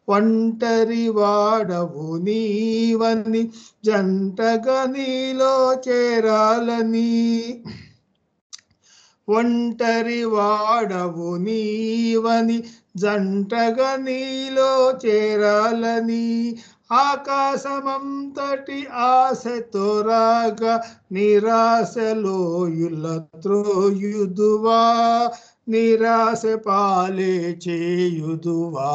[SPEAKER 5] ఒంటరి వాడవు నీవని జంటగా నీలో చేరాలని ఒంటరి వాడవు నీవని జంటగా నీలో చేరాలని ఆకాశమంతటి ఆశతో రాగా నిరాశలో త్రోయుదువా నిరాశ పాలే చేయుదువా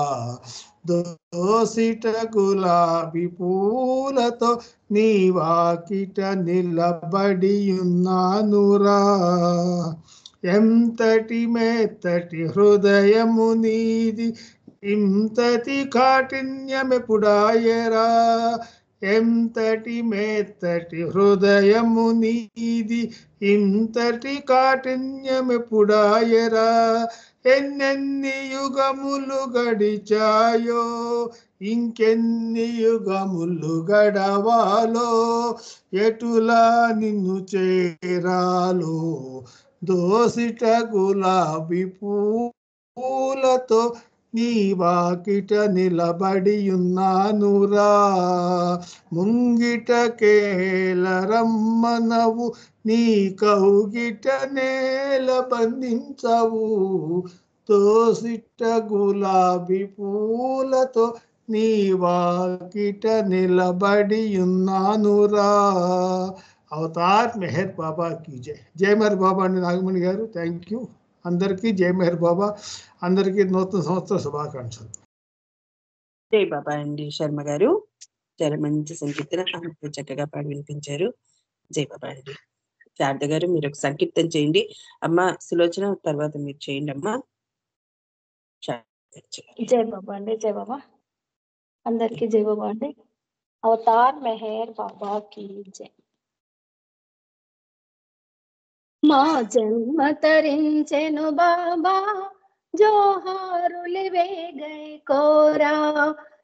[SPEAKER 5] దోసిట గులాబీ పూలతో నీ వాకిట నిలబడి ఉన్నానురా ఎంతటి మెత్తటి హృదయము నీది ఇంతటి కాఠిన్యమెపుడాయరా ఎంతటి మెత్తటి హృదయము నీది ఇంతటి కాఠిన్యమెపుడాయరా ఎన్నెన్ని యుగములు గడిచాయో ఇంకెన్ని యుగములు గడవాలో ఎటులా నిన్ను చేరాలో దోసిట గులాబీ పూలతో నీ వాకిట నిలబడి ఉన్నానురా ముంగిట కేలరమ్మనవు నీ కౌగిట నేల బంధించవు దోసిట గులాబీ పూలతో నీ వాకిట నిలబడి ఉన్నానురా అవతార్ మెహర్ బాబా की जय जय मेहर బాబా అండి నాగమణి గారు థ్యాంక్ యూ అందరికీ జై మెహర్ బాబా అందరికీ నూతన సంవత్సర శుభాకాంక్షలు
[SPEAKER 3] జై బాబా అండి శర్మ గారు చాలా మంచి సంకీర్తన చక్కగా పాడి వినిపించారు జై బాబా అండి శారద గారు మీరు ఒక సంకీర్తన చేయండి అమ్మ సులోచన తర్వాత మీరు చేయండి అమ్మా
[SPEAKER 7] జై బాబా అండి జై బాబా అందరికీ జై బాబా అండి అవతార్ మెహర్ బాబా की जय మా జన్మ తరించెను బాబా జోహారులివే గై కోరా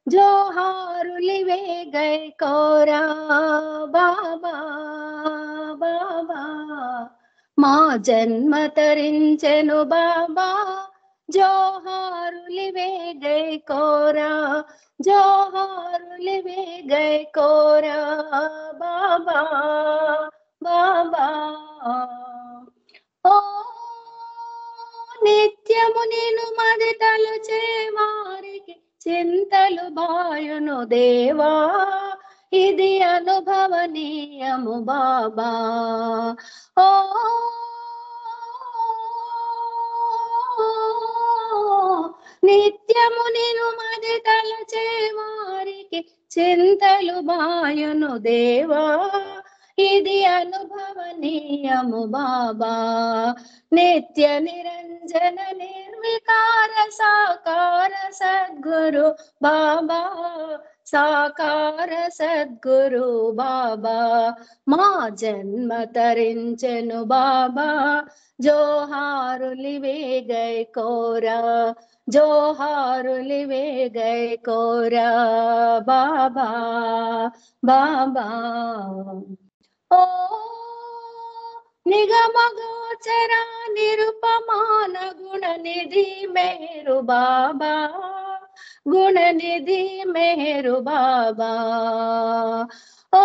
[SPEAKER 7] జోహారులివే గై కోరా బాబా బాబా మా జన్మ తరించెను బాబా జోహారులివే గై కోరా జోహారులివే గై కోరా బాబా బాబా ఓ నిత్యము నేను మది తలుచే వారికి చింతలు బాయును దేవా ఇది అనుభవనీయము బాబా ఓ నిత్యము నేను మది తలుచే వారికి చింతలు బాయును దేవా ఇది అనుభవనీయము బాబా నిత్య నిరంజన నిర్వికార సాకార సద్గురు బాబా సాకార సద్గురు బాబా మా జన్మ తరించెను బాబా జోహారులివే గై కోరా జోహారులివే గై కోరా బాబా బాబా ఓ నిగమగోచర నిరుపమాన గుణనిధి మేరు బాబా గుణనిధి మేరు బాబా ఓ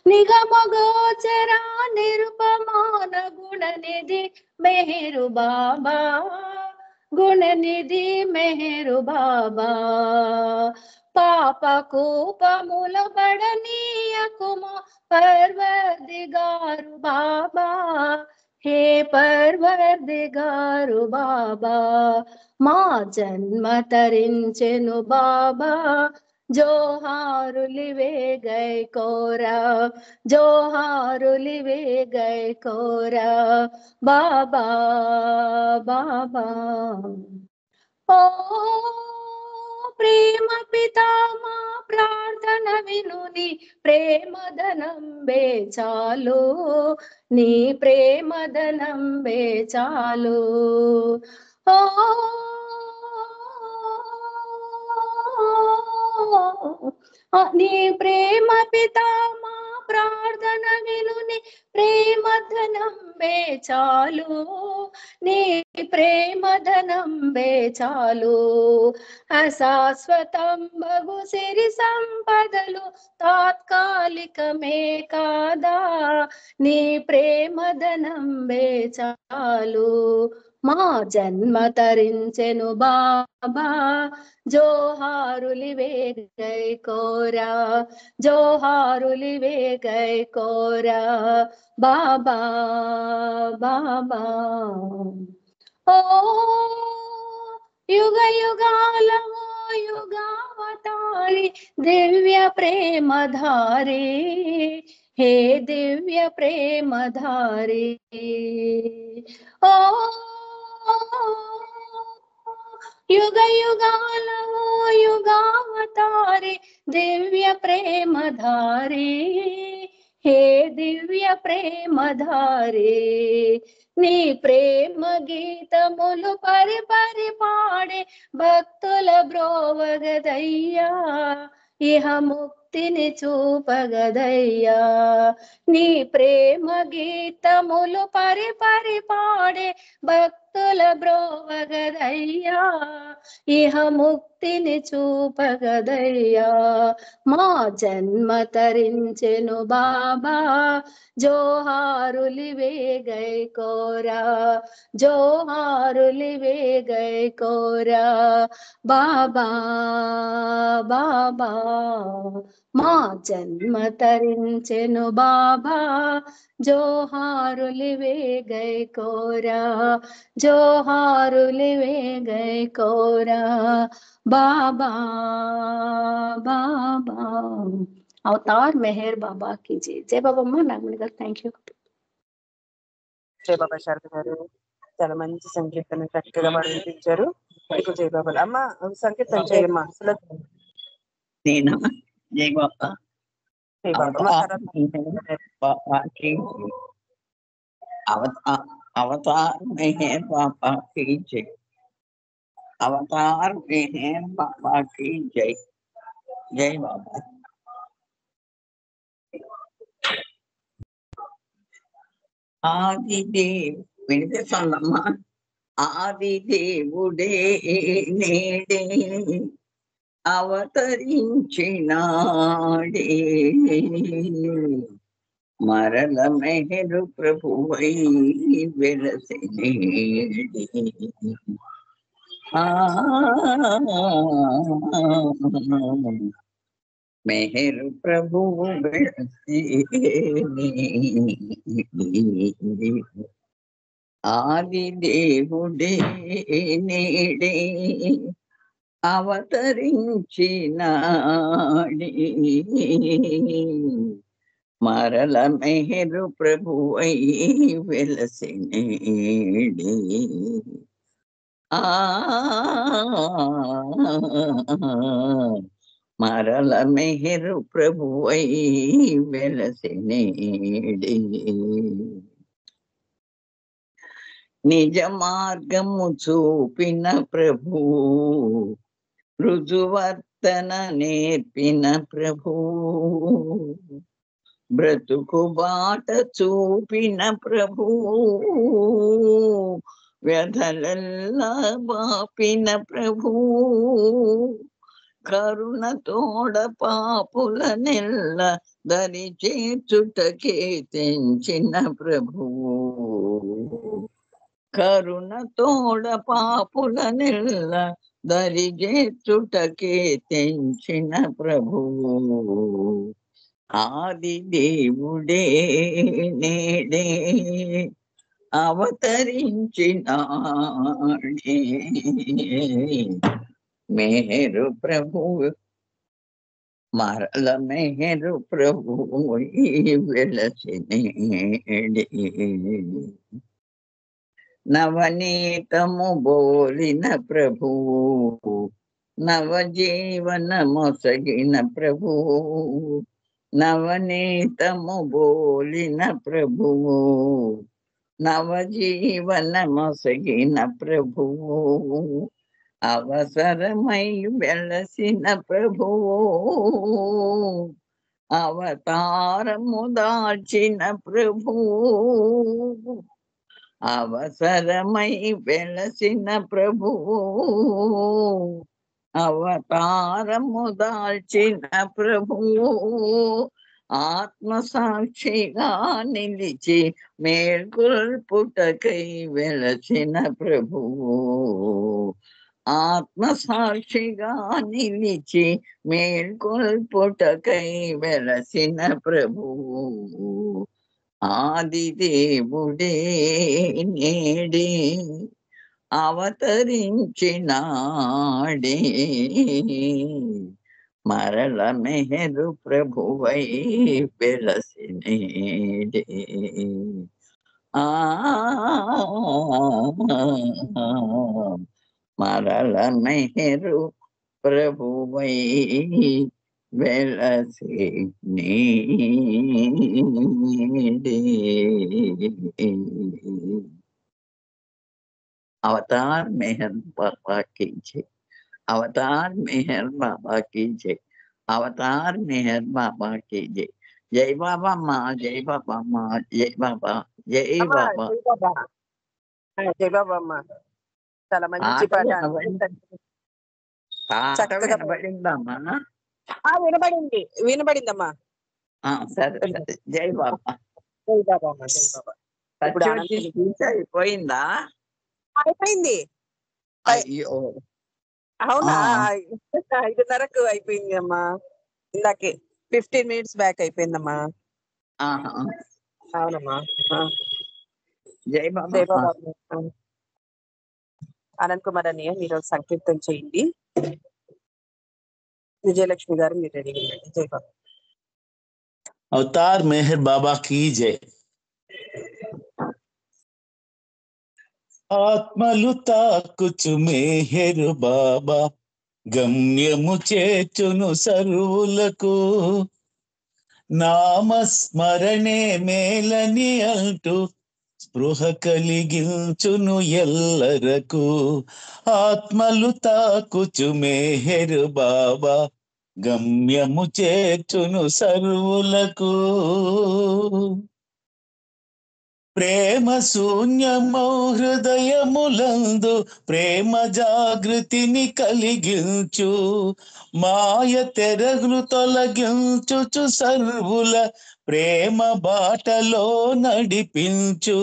[SPEAKER 7] నిగమగోచర నిరుపమాన గుణనిధి మేరు బాబా గుణనిధి మెహరు బాబా పాప కూపముల బడనీయకుమ పర్వదిగారు బాబా హే పర్వదిగారు బాబా మా జన్మ తరించెను బాబా జోహారులివే గై కోరా, జోహారులివే గై కోరా బాబా బాబా. ఓ ప్రేమ పితా మా ప్రార్థన వినుని ప్రేమదనంబే చాలు, నీ ప్రేమదనంబే చాలు. ఓ నీ ప్రేమ పితా మా ప్రార్థన వినుని ప్రేమధనంబే చాలు, నీ ప్రేమధనంబే చాలు. అశాశ్వతం బగు సిరి సంపదలు తాత్కాలికమే కాదా, నీ ప్రేమధనంబే చాలు. మా జన్మ తరించెను బాబా, జోహారులివే గై కోరా, జోహారులివే గై కోరా బాబా బాబా. ఓ యుగ యుగాలవో యుగావతారి దివ్య ప్రేమధారి, హే దివ్య ప్రేమధారి. ఓ యుగ యుగాలవో యుగావతారి దివ్య ప్రేమధారి, హే దివ్య ప్రేమధారి. నీ ప్రేమ గీతములు పరి పరి పాడే భక్తుల బ్రోవగదయ్యా, ఇహ ముక్తిని చూపగదయ్యా. నీ ప్రేమ గీతములు పరి పరి పాడే భక్తుల బ్రోవగదయ్యా, ఇహ ముక్తిని చూపగదయ్యా. మా జన్మ తరించెను బాబా, జోహారులివే గై కోరా, జోహారులివే గై కోరా బాబా బాబా. మా జన్మ తరించెను బాబా, జోహారులివే గై కోరా, జోహారులివే గై కోరా బాబా బాబా. అవతార్ మెహర్ బాబా की जय. जय बाबा अम्मा नागमणि గారు. Thank you.
[SPEAKER 3] జై బాబా శారద గారు చాలా మంచి సంకీర్తన చక్కగా వారు వినిపించారు. మీకు జై బాబా. అమ్మ సంకీర్తన చేయమ్మా. అసలు
[SPEAKER 8] నేనా? జై బాబా.
[SPEAKER 3] జై బాబా. అమ్మ
[SPEAKER 8] बाबा की अवतार मेहर बाबा की जय, अवतार मेहर बाबा की जय. जय बाबा. ఆదిదేవ్ వినిపిస్తుందమ్మా. ఆదిదేవుడే నేడే అవతరించినాడే, మరల మెహరు ప్రభువై వెలసినేడే. మెహరు ప్రభువు ఆది దేవుడే నేడే అవతరించినాడే, మరల మెహరు ప్రభువై వెలసినేడే. మరల మెహరు ప్రభువై వెలసినేడే. నిజ మార్గము చూపిన ప్రభు, రుజువర్తన నేర్పిన ప్రభు, బ్రతుకు బాట చూపిన ప్రభు, వ్యధలల్లా బాపిన ప్రభు, కరుణ తోడ పాపుల నెల్ల దరి చేర్చుటకే తెంచిన ప్రభు, కరుణ తోడ పాపుల నెల్ల దరి చేర్చుటకే తెంచిన ప్రభు. ఆది దేవుడే నేడే అవతరించినాడే, మేరు ప్రభు మరల మెహరు ప్రభు వెలసినేడి నవనీతము బోలిన ప్రభువు నవజీవన మొసగిన ప్రభువు నవనీతము బోలిన ప్రభువు నవజీవన మొసగిన ప్రభువు అవసరమై వెలసిన ప్రభువు అవతారము దాల్చిన ప్రభువు అవసరమై వెలసిన ప్రభువు అవతారము దాల్చిన ప్రభువు ఆత్మసాక్షిగా నిలిచి మేల్కొల్పుటకై వెలసిన ప్రభువు ఆత్మసాక్షిగా నిలిచి మేల్కొల్పుటకై వెలసిన ప్రభువు ఆదిదేవుడే నేడే అవతరించినాడే మరల మెహరు ప్రభువై వెలసినేడే మరల మెహరు ప్రభువై వెలసినేడే अवतार मेहर बाबा की जय अवतार मेहर बाबा की जय अवतार मेहर बाबा की जय जय बाबा माँ जय बाबा माँ जय बाबा जय बाबा
[SPEAKER 3] జై బాబా అమ్మ. చాలా మంచి పాట చక్కగా
[SPEAKER 8] వినబడిందమ్మా
[SPEAKER 3] వినబడింది వినబడిందమ్మా.
[SPEAKER 8] సరే సరే జై బాబా
[SPEAKER 3] జై బాబా అమ్మ. జై బాబా. ఇప్పుడు
[SPEAKER 8] అయిపోయిందా
[SPEAKER 3] అయిపోయింది.
[SPEAKER 8] అయ్యో
[SPEAKER 3] అవునా 5:30కు అయిపోయింది అమ్మా. ఇందాకే 15 minutes బ్యాక్ అయిపోయిందమ్మా. అవునమ్మా.
[SPEAKER 8] జై బాబా.
[SPEAKER 3] జై బాబా. అనంత్ కుమార్ అన్నయ్య మీరు సంకీర్తన చేయండి. విజయలక్ష్మి గారు మీరు రెడీ ఉండండి. జై బాబా.
[SPEAKER 9] अवतार मेहर बाबा की जय. ఆత్మలు తాకుచు మేహరు బాబా గమ్యము చేర్చును సర్వులకు నామస్మరణే మేలని అంటూ స్పృహ కలిగించును ఎల్లరకు ఆత్మలు తాకుచు మేహరు బాబా గమ్యము చేర్చును సర్వులకు ప్రేమ శూన్యమౌ హృదయములందు ప్రేమ జాగృతిని కలిగించు మాయ తెరగులు తొలగించుచు సర్వుల ప్రేమ బాటలో నడిపించు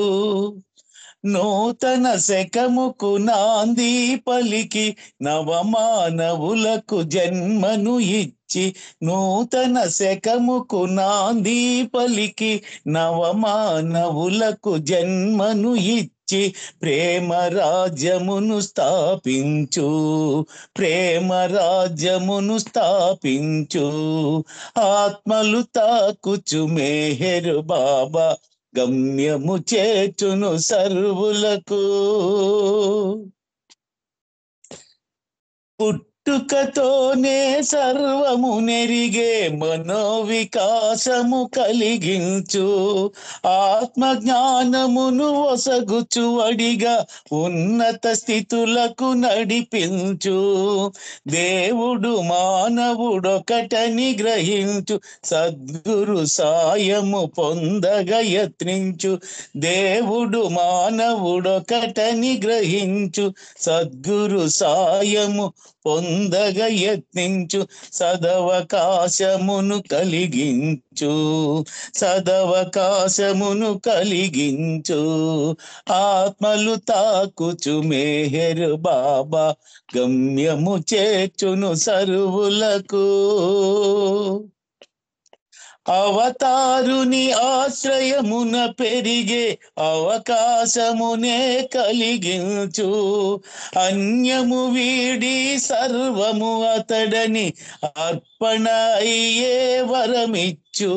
[SPEAKER 9] నూతన శకముకు నాంది పలికి నవమానవులకు జన్మను ఇచ్చి నూతన శకముకు నాంది పలికి నవమానవులకు జన్మను ఇచ్చి ప్రేమ రాజ్యమును స్థాపించు ప్రేమ రాజ్యమును స్థాపించు ఆత్మలు తాకుచు మేహరు బాబా గమ్యము చేర్చును సర్వులకు పుట్టుకతోనే సర్వము నెరిగే మనోవికాసము కలిగించు ఆత్మజ్ఞానమును ఒసగుచు అడిగా ఉన్నత స్థితులకు నడిపించు దేవుడు మానవుడొకటని గ్రహించు సద్గురు సాయము పొందగ యత్నించు దేవుడు మానవుడొకటని గ్రహించు సద్గురు సాయము పొందగ యత్నించు సదవకాశమును కలిగించు సదవకాశమును కలిగించు ఆత్మలు తాకుచు మేహరు బాబా గమ్యము చేర్చును సర్వులకు అవతారుని ఆశ్రయమున పెరిగే అవకాశమునే కలిగించు. అన్యము వీడి సర్వము అతడని అర్పణ అయ్యే వరమిచ్చు.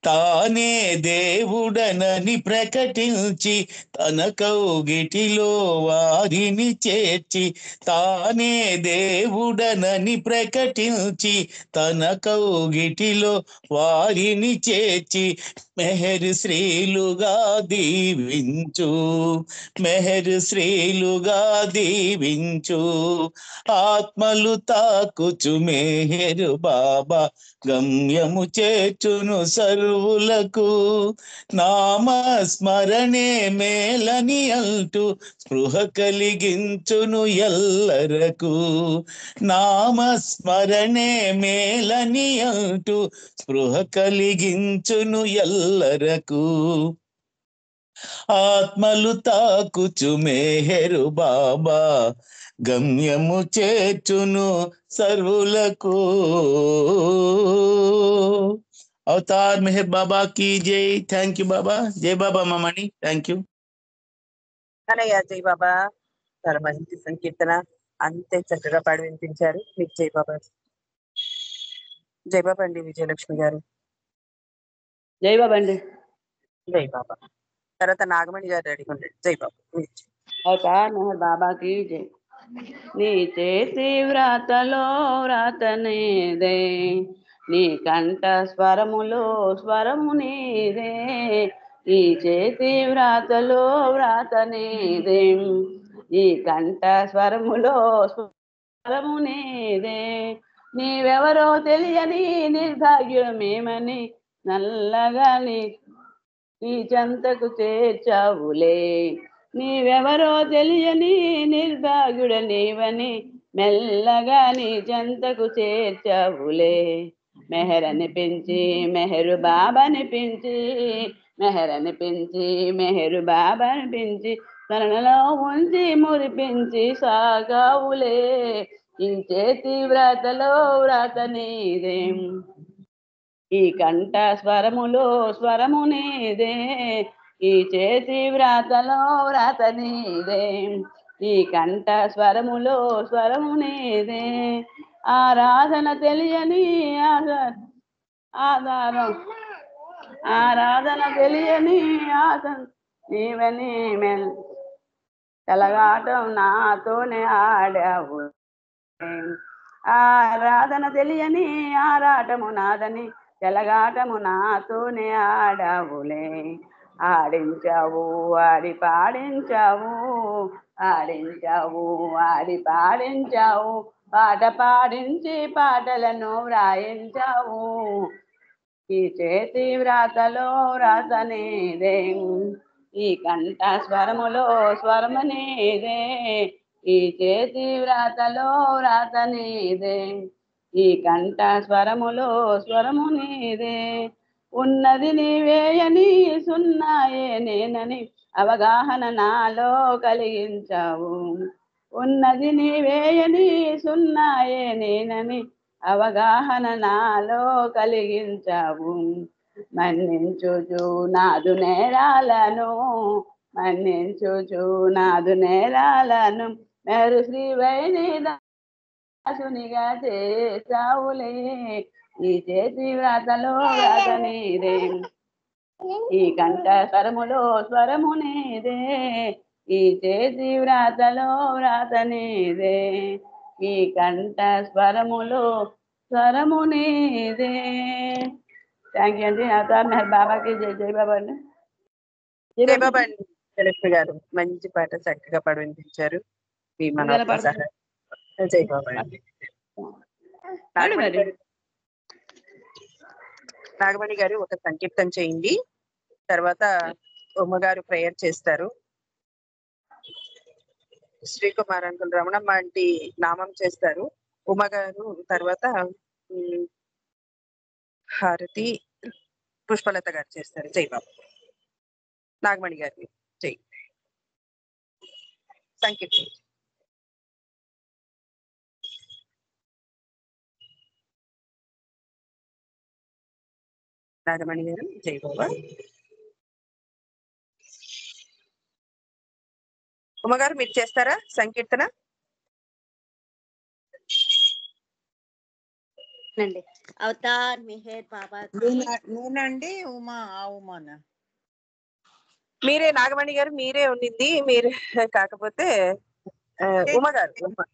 [SPEAKER 9] తానే దేవుడనని ప్రకటించి తన కౌగిటిలో వారిని చేర్చి. తానే దేవుడనని ప్రకటించి తన కౌగిటిలో వారిని చేర్చి మెహరు శ్రీలుగా దీవించు. మెహరు శ్రీలుగా దీవించు. ఆత్మలు తాకుచు మెహరు బాబా గమ్యము చేర్చును సర్వులకు. నామస్మరణే మేలని అంటూ స్పృహ కలిగించును ఎల్లరకు. నామస్మరణే మేలని అంటూ స్పృహ కలిగించును ఎల్లరకు. ఆత్మలు తాకుచు మెహరు బాబా గమ్యము చేర్చును సర్వులకు. అవతార్ మెహర్ బాబా की जय. థ్యాంక్ యూ బాబా. జై బాబా మమ్మని. Thank you.
[SPEAKER 3] అనయ్య జై బాబా. చాలా మంచి సంకీర్తన, అంతే చక్కగా పాడి వినిపించారు. మీకు జై బాబా. జై బాబా అండి విజయలక్ష్మి గారు.
[SPEAKER 6] జై బాబా అండి.
[SPEAKER 3] జై బాబా. తర్వాత నాగమణి గారు రెడీగా ఉండండి. జై బాబా.
[SPEAKER 6] అవతార్ మెహర్ బాబాకి జై. నీ చేతి వ్రాతలో వ్రాతనేదే, నీ కంఠ స్వరములో స్వరము నీదే. నీ చేతి వ్రాతలో వ్రాతనేదే, నీ కంఠ స్వరములో స్వరము నీదే. నీవెవరో తెలియని నిర్భాగ్యమేమని నల్లగా నీ చెంతకు చేర్చావులే. నీవెవరో తెలియని నిర్భాగ్యుడ నీవని మెల్లగా నీ చెంతకు చేర్చావులే. మెహరని పెంచి మెహరు బాబాని పెంచి, మెహరని పెంచి మెహరు బాబాని పెంచి, తనలో ఉంచి మురిపించి సాగావులే. ఈ చేతి వ్రాతలో వ్రాత నీదే, ఈ కంఠ స్వరములో స్వరము నీదే. ఈ చేతి వ్రాతలో వ్రాత నీదే, ఈ కంఠ స్వరములో స్వరము నీదే. ఆరాధన తెలియని ఆధారం, ఆరాధన తెలియని నీవని కలగాటం నాతోనే ఆడావు. ఆరాధన తెలియని ఆరాటము నాదని చెలగాటము నాతోనే ఆడావులే. ఆడించావు ఆడి పాడించావు, ఆడించావు ఆడి పాడించావు, పాట పాడించి పాటలను వ్రాయించావు. ఈ చేతి వ్రాతలో వ్రాత నీదే, ఈ కంఠ స్వరములో స్వరము నీదే. ఈ చేతి వ్రాతలో వ్రాత నీదే, ఈ కంఠ స్వరములో స్వరము నీదే. ఉన్నది నీవేయని సున్నాయే నేనని అవగాహన నాలో కలిగించావు. ఉన్నది నీవేయని సున్నాయే నేనని అవగాహన నాలో కలిగించావు. మన్నించుచు నాదు నేరాలను, మన్నించుచు నాదు నేరాలను మెరు శ్రీవైని దాసునిగా చేసావులే. ఈ చేతి వ్రాతలో వ్రాత నీదే, ఈ కంఠ స్వరములో స్వరము నీదే. ఈ చేతి వ్రాతలో వ్రాత నీదే, ఈ కంఠ స్వరములో స్వరము నీదే. థ్యాంక్ యూ అండి. అవతార్ మెహర్ బాబాకి జై. జై బాబా అండి.
[SPEAKER 3] జై బాబా అండి విజయలక్ష్మి గారు. మంచి పాట చక్కగా పాడి వినిపించారు. మీ మనోత్వ సహా. జై బాబా అండి. నాగమణి గారు ఒక సంకీర్తన చేయండి, తర్వాత ఉమ్మగారు ప్రేయర్ చేస్తారు. శ్రీకుమార్ అంకుల్ రమణమ్మ ఆంటీ నామం చేస్తారు. ఉమ్మగారు తర్వాత హారతి పుష్పలత గారు చేస్తారు. జై బాబా. నాగమణి గారి జై సంకీర్తన. నాగమణి గారు జై బాబా. ఉమ్మగారు మీరు చేస్తారా సంకీర్తన?
[SPEAKER 10] నండి. అవతార్ మెహర్ బాబా
[SPEAKER 11] నేనండి ఉమా ఉమానా
[SPEAKER 3] మీరే నాగమణి గారు మీరే ఉండింది, మీరు కాకపోతే ఉమ్మగారు ఉమ్మగారు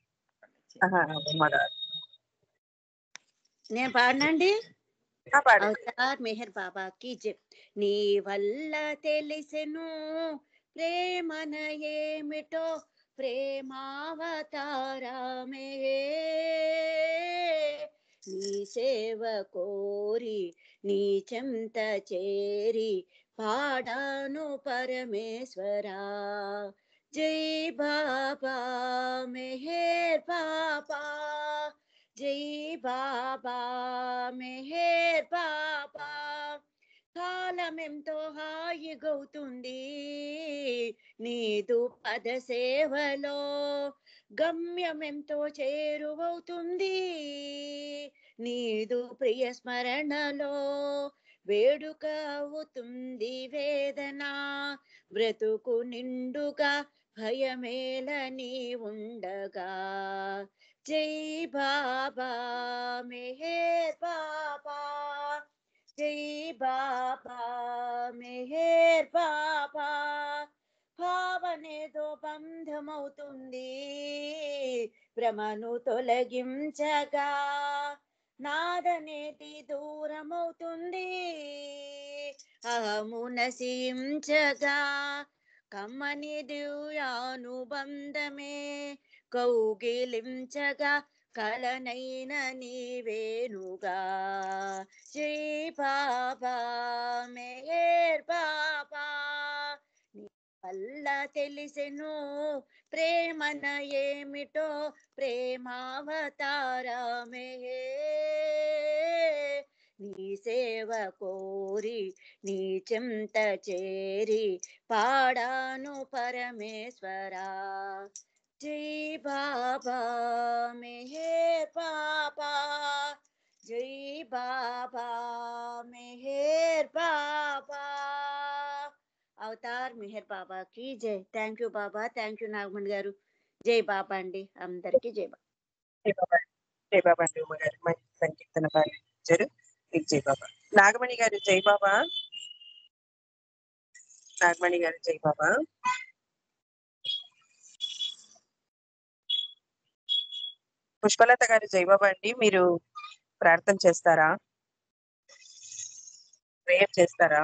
[SPEAKER 10] నేను పాడనండి.
[SPEAKER 3] పాడండి.
[SPEAKER 10] అవతార్ మెహర్ బాబాకి జై. నీ వల్ల తెలిసెను ప్రేమన ఏమిటో ప్రేమావతారమే. నీ సేవ కోరి నీ చెంత చేరి పాడాను పరమేశ్వరా. జై బాబా మెహర్ బాబా, జై బాబా మెహర్ బాబా. కాలమెంతో హాయిగవుతుంది నీదు పద సేవలో, గమ్యమెంతో చేరువవుతుంది నీదు ప్రియ స్మరణలో. వేడుక అవుతుంది వేదన బ్రతుకు నిండుగా భయమేల నీ ఉండగా. జై బాబా మెహర్ బాబా, జై బాబా మెహర్ బాబా. భావనేదో బంధమవుతుంది భ్రమను తొలగించగా, నాదనేది దూరమవుతుంది అహము నశించగా. కమ్మని దివ్యానుబంధమే కౌగిలించగా కలనైన నీవేనుగా. జై బాబా మెహర్ బాబా. వల్ల తెలిసెను ప్రేమన ఏమిటో ప్రేమావతారమే. నీ సేవ కోరి నీ చెంత చేరి పాడాను పరమేశ్వరా. జై బాబా మెహర్ బాబా, జై బాబా మెహర్ బాబా. అవతార్ మెహర్ బాబాకి జై. Thank you Baba, thank you Nagamani గారు. జై బాబా అండి, అందరికీ జై బాబా.
[SPEAKER 3] జై బాబా, జై బాబా అండి. ఉమ్మగారు మంచి సంకీర్తన పాడించారు. మీకు జై బాబా. నాగమణి గారు జై బాబా. నాగమణి గారు జై బాబా. పుష్పలత గారు జై బాబా అండి. మీరు ప్రార్థన చేస్తారా, ప్రేయర్ చేస్తారా?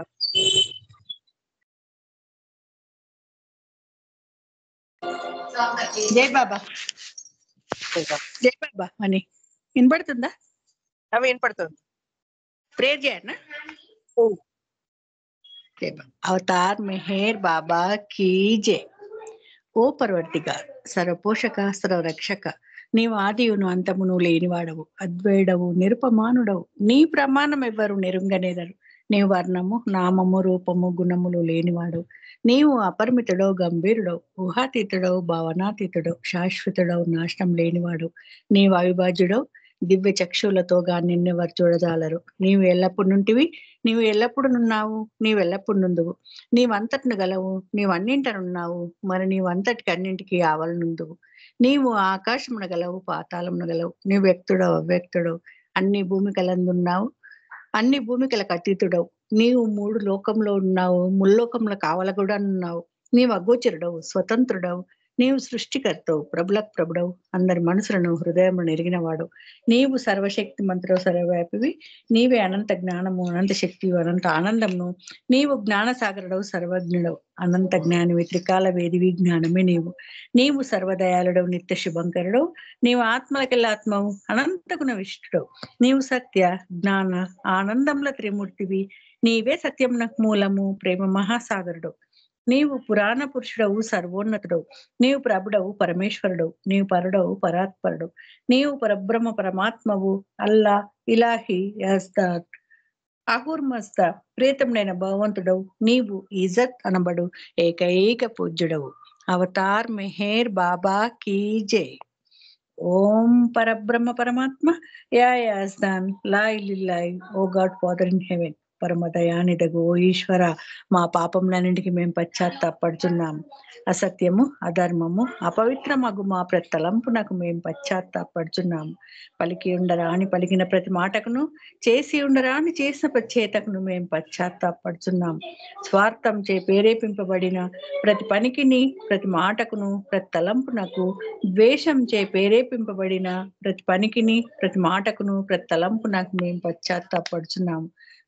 [SPEAKER 11] జై బాబా. జై బాబా అని వినపడుతుందా?
[SPEAKER 3] అవి వినపడుతుంది.
[SPEAKER 11] ప్రేయర్ చేయనా? జై బాబా. అవతార్ మెహర్ బాబా కీ జై. ఓ పర్వర్తిగార్, సర్వపోషక సర్వరక్షక, నీవు ఆదియును అంతమును లేనివాడవు, అద్వైడవు, నిరుపమానుడవు. నీ ప్రమాణం ఎవ్వరు నెరుంగనేదరు. నీవు వర్ణము నామము రూపము గుణములు లేనివాడవు. నీవు అపరిమితుడవు, గంభీరుడవు, ఊహాతీతుడవు, భావనాతీతుడవు, శాశ్వతుడవు, నాశనం లేనివాడు. నీవు అవిభాజ్యుడవు, దివ్య చక్షులతో నిన్నెవరు చూడజాలరు. నీవు ఎల్లప్పుడు నుంటివి, నీవు ఎల్లప్పుడు నున్నావు, నీవెల్లప్పుడు నుందువు. నీవంతటిని గలవు, నీవన్నింటనున్నావు, మరి నీవంతటికి అన్నింటికి ఆవలనుందువు. నీవు ఆకాశమున గలవు, పాతాళమున గలవు. నీవు వ్యక్తుడవు, అవ్యక్తుడవు, అన్ని భూమికలందున్నావు, అన్ని భూమికలకు అతీతుడవు. నీవు మూడు లోకంలో ఉన్నావు, ముల్లోకంలో కావల కూడా ఉన్నావు. నీవు అగోచరుడవు, స్వతంత్రుడవు. నీవు సృష్టికర్తవు, ప్రభులకు ప్రభుడవు, అందరి మనసులను హృదయమును ఎరిగినవాడు. నీవు సర్వశక్తి మంత్రవు, సర్వవ్యాపివి. నీవే అనంత జ్ఞానము, అనంత శక్తియు, అనంత ఆనందమును. నీవు జ్ఞానసాగరుడవు, సర్వజ్ఞుడవు, అనంత జ్ఞానివి, త్రికాల వేదివి, జ్ఞానమే నీవు. నీవు సర్వదయాళుడవు, నిత్య శుభంకరుడవు. నీవు ఆత్మలకెల్లా ఆత్మవు, అనంతగుణ విష్టుడవు. నీవు సత్య జ్ఞాన ఆనందముల త్రిమూర్తివి. నీవే సత్యమునకు మూలము, ప్రేమ మహాసాగరుడవు. నీవు పురాణ పురుషుడవు, సర్వోన్నతుడవు. నీవు ప్రభుడవు, పరమేశ్వరుడవు. నీవు పరుడవు, పరాత్పరుడవు. నీవు పరబ్రహ్మ పరమాత్మవు. అల్లా, ఇలాహి, యజ్దాద్, అహుర్మస్త, ప్రేతముడైన భగవంతుడవు. నీవు ఇజత్ అనబడు ఏకైక పూజ్యుడవు. అవతార్ మెహర్ బాబా కీ జై. ఓం పరబ్రహ్మ పరమాత్మ, యా యజ్దాన్, లా ఇల్లాహ్, O God Father in heaven, పరమ దయానిదగు ఓ ఈశ్వర, మా పాపములన్నింటికి మేము పశ్చాత్తాపడుచున్నాము. అసత్యము, అధర్మము, అపవిత్రమగు మా ప్రతలంపునకు మేము పశ్చాత్తాపడుచున్నాము. పలికి ఉండరా అని పలికిన ప్రతి మాటకును, చేసి ఉండరా అని చేసిన ప్రతి చేతకును మేము పశ్చాత్తాపడుచున్నాము. స్వార్థం చే ప్రేరేపింపబడిన ప్రతి పనికిని, ప్రతి మాటకును, ప్రతి తలంపునకు, ద్వేషం చే ప్రేరేపింపబడిన ప్రతి పనికిని, ప్రతి మాటకును, ప్రతి తలంపునకు మేము పశ్చాత్తాపడుచున్నాము.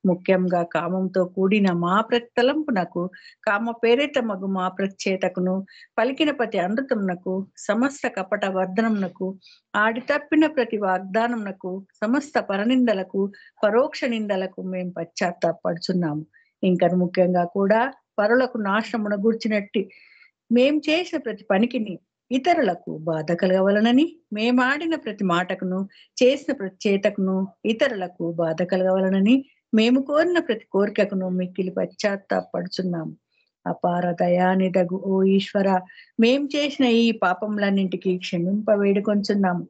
[SPEAKER 11] ముఖ్యంగా కామంతో కూడిన మా ప్రతి తలంపునకు, కామ ప్రేరితమగు మా ప్రచేతకును, పలికిన ప్రతి అమృతమునకు, సమస్త కపట వర్ధనమునకు, ఆడి తప్పిన ప్రతి వాగ్దానమునకు, సమస్త పరనిందలకు, పరోక్ష నిందలకు మేము పశ్చాత్తాపడుచున్నాము. ఇంకా ముఖ్యంగా కూడా పరులకు నాశనమున గూర్చినట్టి మేం చేసిన ప్రతి పనికిని, ఇతరులకు బాధ కలగవలనని, మేమాడిన ప్రతి మాటకును, చేసిన ప్రతి చేతకును, ఇతరులకు బాధ కలగవలనని, మేము కోరిన ప్రతి కోరికకును మిక్కిలి పశ్చాత్తాపడుచున్నాము. అపార దయానిదగు ఓ ఈశ్వర, మేం చేసిన ఈ పాపములన్నింటికి క్షమింప వేడుకొంచున్నాము.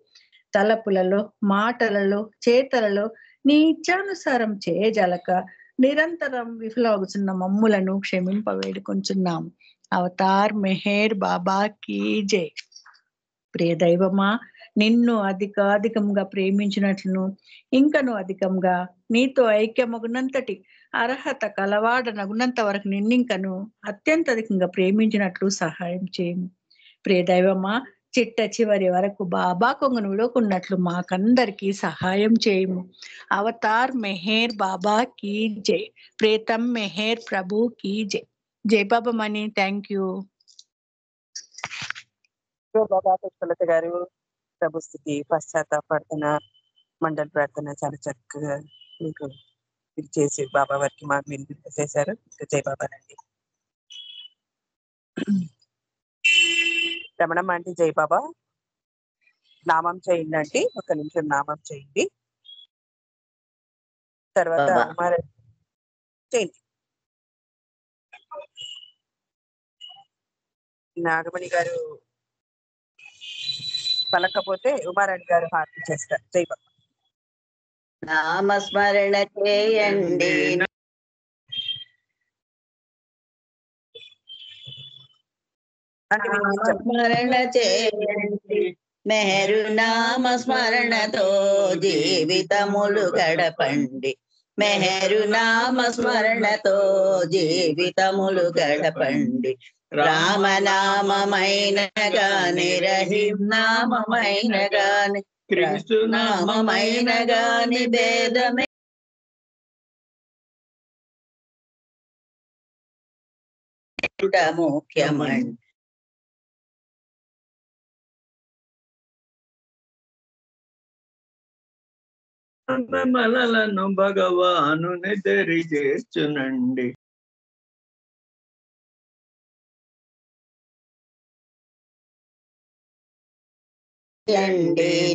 [SPEAKER 11] తలపులలో, మాటలలో, చేతలలో నీ ఇచ్చానుసారం చేయజలక నిరంతరం విఫలమవుతున్న మమ్ములను క్షమింప వేడుకొంచున్నాము. అవతార్ మెహర్ బాబా కీ జై. ప్రియ దైవమా, నిన్ను అధికాధికంగా ప్రేమించినట్లును, ఇంకను అధికంగా నీతో ఐక్యమగునంతటి అర్హత కలవాడనగునంత వరకు నిన్నింకను అత్యంత అధికంగా ప్రేమించినట్లు సహాయం చేయము. ప్రియ దైవమా, చిట్ట చివరి వరకు బాబా కొంగను విడకున్నట్లు మాకందరికీ సహాయం చేయము. అవతార్ మెహర్ బాబా కీ జై. ప్రేతం మెహర్ ప్రభు కీ జై. జై బాబా మణి. Thank you.
[SPEAKER 3] బాబా పుష్పలత గారు ప్రభు స్థితి పశ్చాత్తాపడుతున్న మండల ప్రార్థన చాలా చక్కగా మీకు ఇది చేసి బాబా వారికి మాకు వినిపింపచేశారు. జై బాబా రండి. రమణమ్మ అంటే జై బాబా నామం చేయండి అంటే ఒక నిమిషం నామం చేయండి. తర్వాత ఉమారెడ్డి చేయండి. నాగమణి గారు పలకపోతే ఉమారెడ్డి గారు హారతి చేస్తారు. జై బాబా.
[SPEAKER 8] నామస్మరణ చేయండి, స్మరణ చేయండి, మెహరు నామ స్మరణతో జీవితములు గడపండి. మెహరు నామ స్మరణతో జీవితములు గడపండి. రామనామైన గాని, రహీం నామైన గాని, క్రీస్తు నామైన గాని భేదమే ముఖ్యమండి.
[SPEAKER 12] మలలను భగవాను నిదరి చేర్చునండి.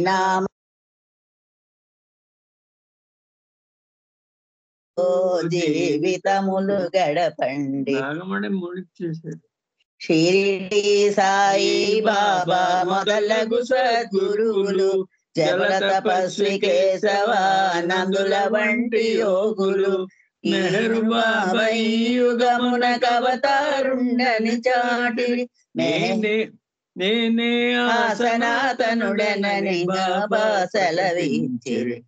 [SPEAKER 8] నామ జీవితములు గడపండి. షిరిడి సాయి బాబా మొదలగు సద్గురువులు, జల తపస్వి కేశవానందుల వంటి యోగులు, మెహరు బాబా ఈ యుగమున కవతారుండని చాటి నేనే సనాతనుడనని బాబా సెలవించిరి.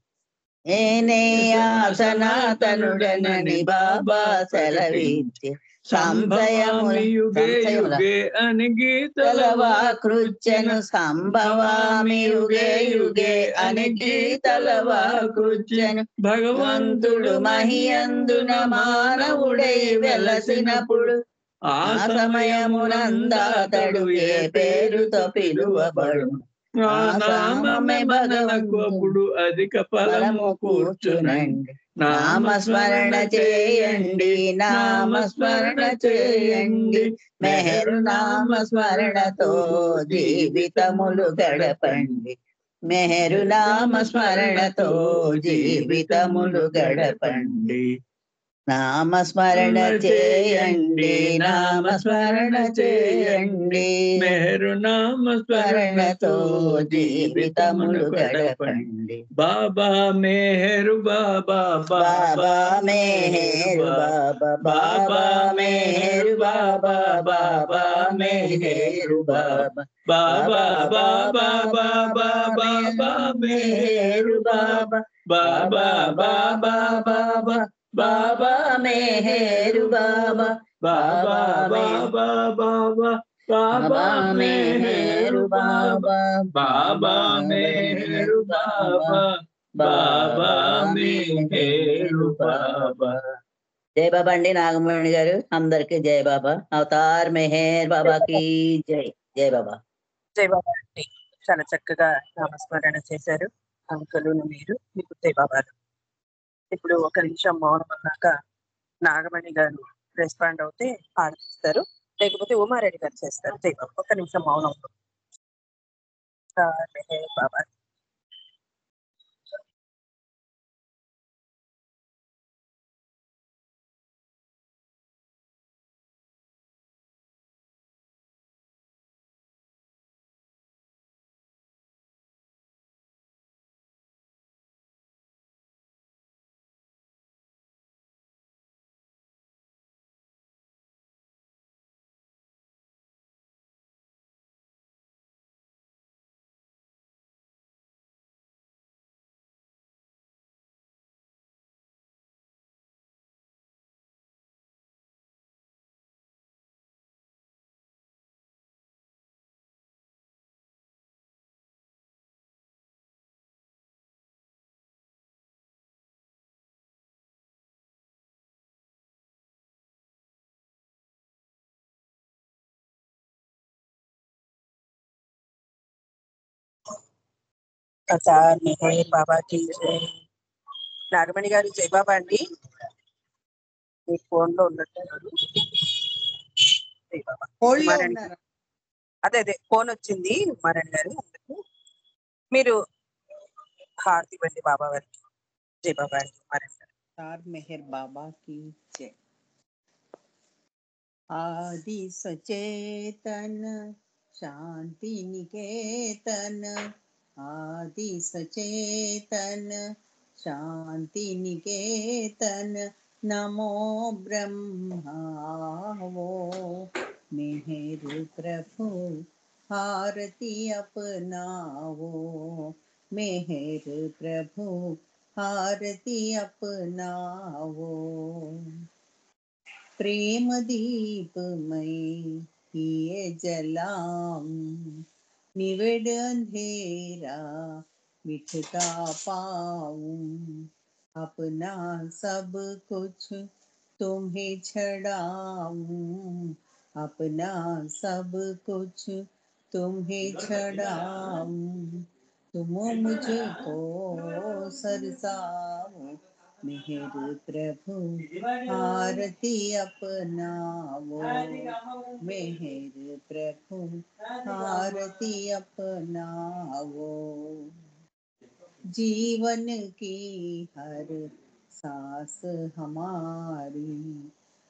[SPEAKER 8] నేనే సనాతనుడనని బాబా సెలవించి కృత్యను సంభవామి యుగే యుగే అని గీతలవా కృత్యను భగవంతుడు మహియందున మానవుడై వెలసినప్పుడు ఆ సమయమునందాతడు ఏ పేరుతో పిలువబడు. ఆ నామమే భగవంతుడు అధిక ఫలము కూర్చునండి. నామస్మరణ చేయండి, నామస్మరణ చేయండి, మెహరు నామస్మరణతో జీవితములు గడపండి. మెహరు నామస్మరణతో జీవితములు గడపండి.
[SPEAKER 11] నామస్మరణ చేయండి, నామస్మరణ చేయండి,
[SPEAKER 12] మెహరు నామ స్మరణతో జీవితమును గడపండి. బాబా మెహరు బాబా, బాబా మెహరు బాబా, బాబా మెహరు బాబా, బాబా మెహరు బాబా, బాబా బాబా బాబా బాబా మెహరు బాబా, బాబా బాబా బాబా బాబా మెహరు బాబా, బాబా బాబా బాబా బాబా మెహరు బాబా, బాబా మెహరు బాబా, బాబా మెహరు బాబా.
[SPEAKER 11] జై బాబా అండి నాగమణి గారు, అందరికి జై బాబా. అవతార్ మెహర్ బాబాకి జై. జై బాబా.
[SPEAKER 3] జై బాబా అండి, చాలా చక్కగా నామస్మరణ చేశారు అంకులు మీరు, మీకు జై బాబాలు. ఇప్పుడు ఒక నిమిషం మౌనం అన్నాక నాగమణి గారు రెస్పాండ్ అవుతే ఆడిస్తారు, లేకపోతే ఉమారెడ్డి గారు చేస్తారు. జై బాబా. ఒక నిమిషం మౌనం. బాబా అవతార్ మెహర్ బాబాకి జై. నాగమణి గారు జై బాబా అండి, మీ ఫోన్ లో ఉన్నట్టున్నారు. జై బాబా. ఉమారాణి గారు, అదే ఫోన్ వచ్చింది ఉమారాణి గారు, అందుకు మీరు హారతి ఇవ్వండి బాబా వారికి. జై బాబా అండి ఉమారాణి గారు.
[SPEAKER 11] అవతార్ మెహర్ బాబా की जय. आदि सचेतन शांति निकेतन, आदि सचेतन शांति निकेतन, नमो ब्रह्मावो मेहर प्रभु आरती अपनावो, मेहर प्रभु आरती अपनावो। प्रेम दीपमय ये जलाऊं, निवेद अंधेरा मिटता पाऊं, अपना सब कुछ तुम्हें छड़ाऊं, अपना सब कुछ तुम्हें छड़ाऊं, तुम मुझको सरसाओ, मेहर प्रभु आरती अपनावो, मेहर प्रभु आरती अपनावो। जीवन की हर सांस हमारी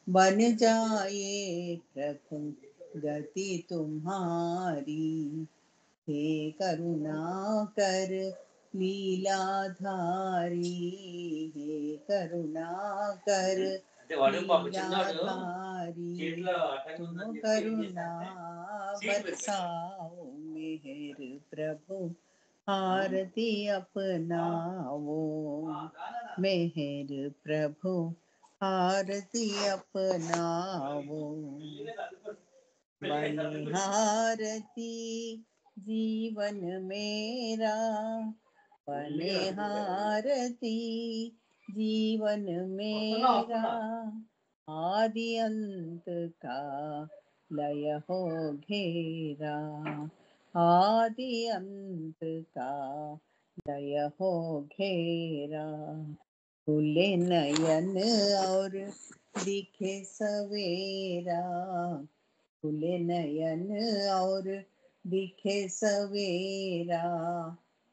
[SPEAKER 11] बन जाए प्रभु गति तुम्हारी, हे करुणा कर लीलाधारी, हे करुणा कर लीलाधारी, तुम करुणा बरसाओ, मेहर प्रभु आरती अपनावो, मेहर प्रभु आरती अपनावो। बलिहारती जीवन मेरा, बलिहारती जीवन मेरा, आदि अंत का लय हो घेरा, आदि अंत का लय हो घेरा, खुले नयन और दिखे सवेरा, खुले नयन और दिखे सवेरा,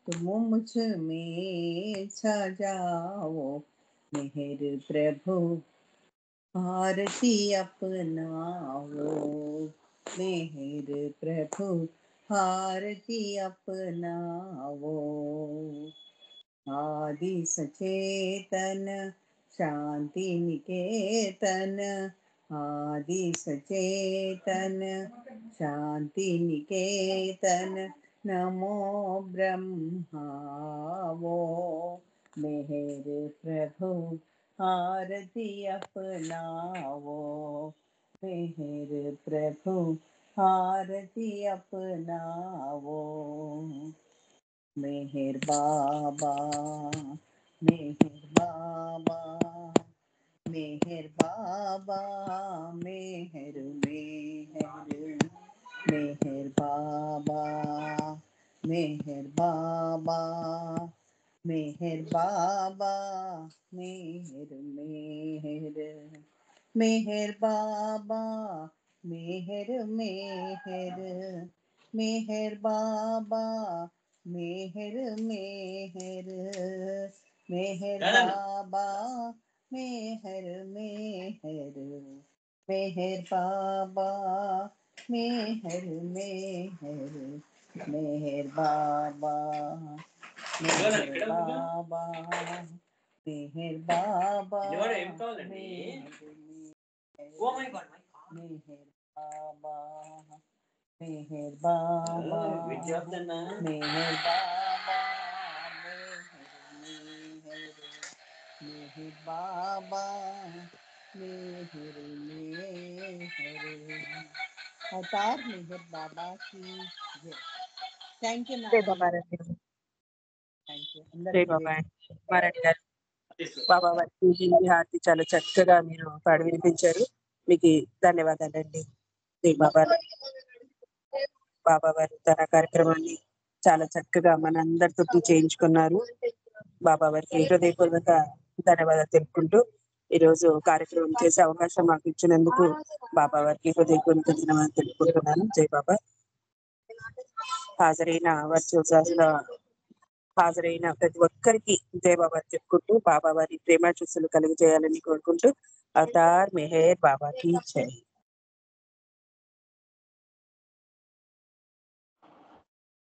[SPEAKER 11] तुम मुझ में छा जाओ, मेहर प्रभु
[SPEAKER 13] आरती अपनाओ मेहर प्रभु आरती अपनाओ। आदि सचेतन शांति निकेतन आदि सचेतन शांति निकेतन नमो ब्रह्मावो मेहर प्रभु आरती अपनाओ मेहर प्रभु आरती अपनाओ। मेहर बाबा मेहर बाबा मेहर बाबा मेहर मेहर मेहर बाबा मेहर बाबा मेहर बाबा मेहर मेहर मेहर बाबा मेहर मेहर मेहर बाबा मेहर मेहर मेहर बाबा मेहर मेहर मेहर बाबा मेहर मेहर मेहर बाबा मेहर बाबा मेहर बाबा मेहर मेहर बाबा मेहर बाबा मेहर बाबा मेहर बाबा मेहर मेहर अवतार मेहर बाबा की जय। థ్యాంక్ యూ
[SPEAKER 3] జై
[SPEAKER 13] నాగమణి
[SPEAKER 3] బాబా
[SPEAKER 13] గారు.
[SPEAKER 3] రండి.
[SPEAKER 13] థ్యాంక్ యూ
[SPEAKER 3] జై
[SPEAKER 13] అందరికీ
[SPEAKER 3] బాబా మారాణి గారు. బాబా వారికి హిందీ హారతి చాలా చక్కగా మీరు పాడి వినిపించారు. మీకు ధన్యవాదాలండి. జై బాబా. బాబా వారు తన కార్యక్రమాన్ని చాలా చక్కగా మనందరితో చేయించుకున్నారు. బాబా వారికి హృదయపూర్వక ధన్యవాదాలు తెలుపుకుంటూ ఈరోజు కార్యక్రమం చేసే అవకాశం మాకు ఇచ్చినందుకు బాబా వారికి హృదయపూర్వక ధన్యవాదాలు తెలుపుకుంటున్నాను. జై బాబా. హాజరైన వర్చువల్ క్లాస్ లో హాజరైన ప్రతి ఒక్కరికి జై బాబా చెప్పుకుంటూ బాబా వారి ప్రేమ చూసులు కలిగజేయాలని కోరుకుంటూ అవతార్ మెహర్ బాబా కీ జై.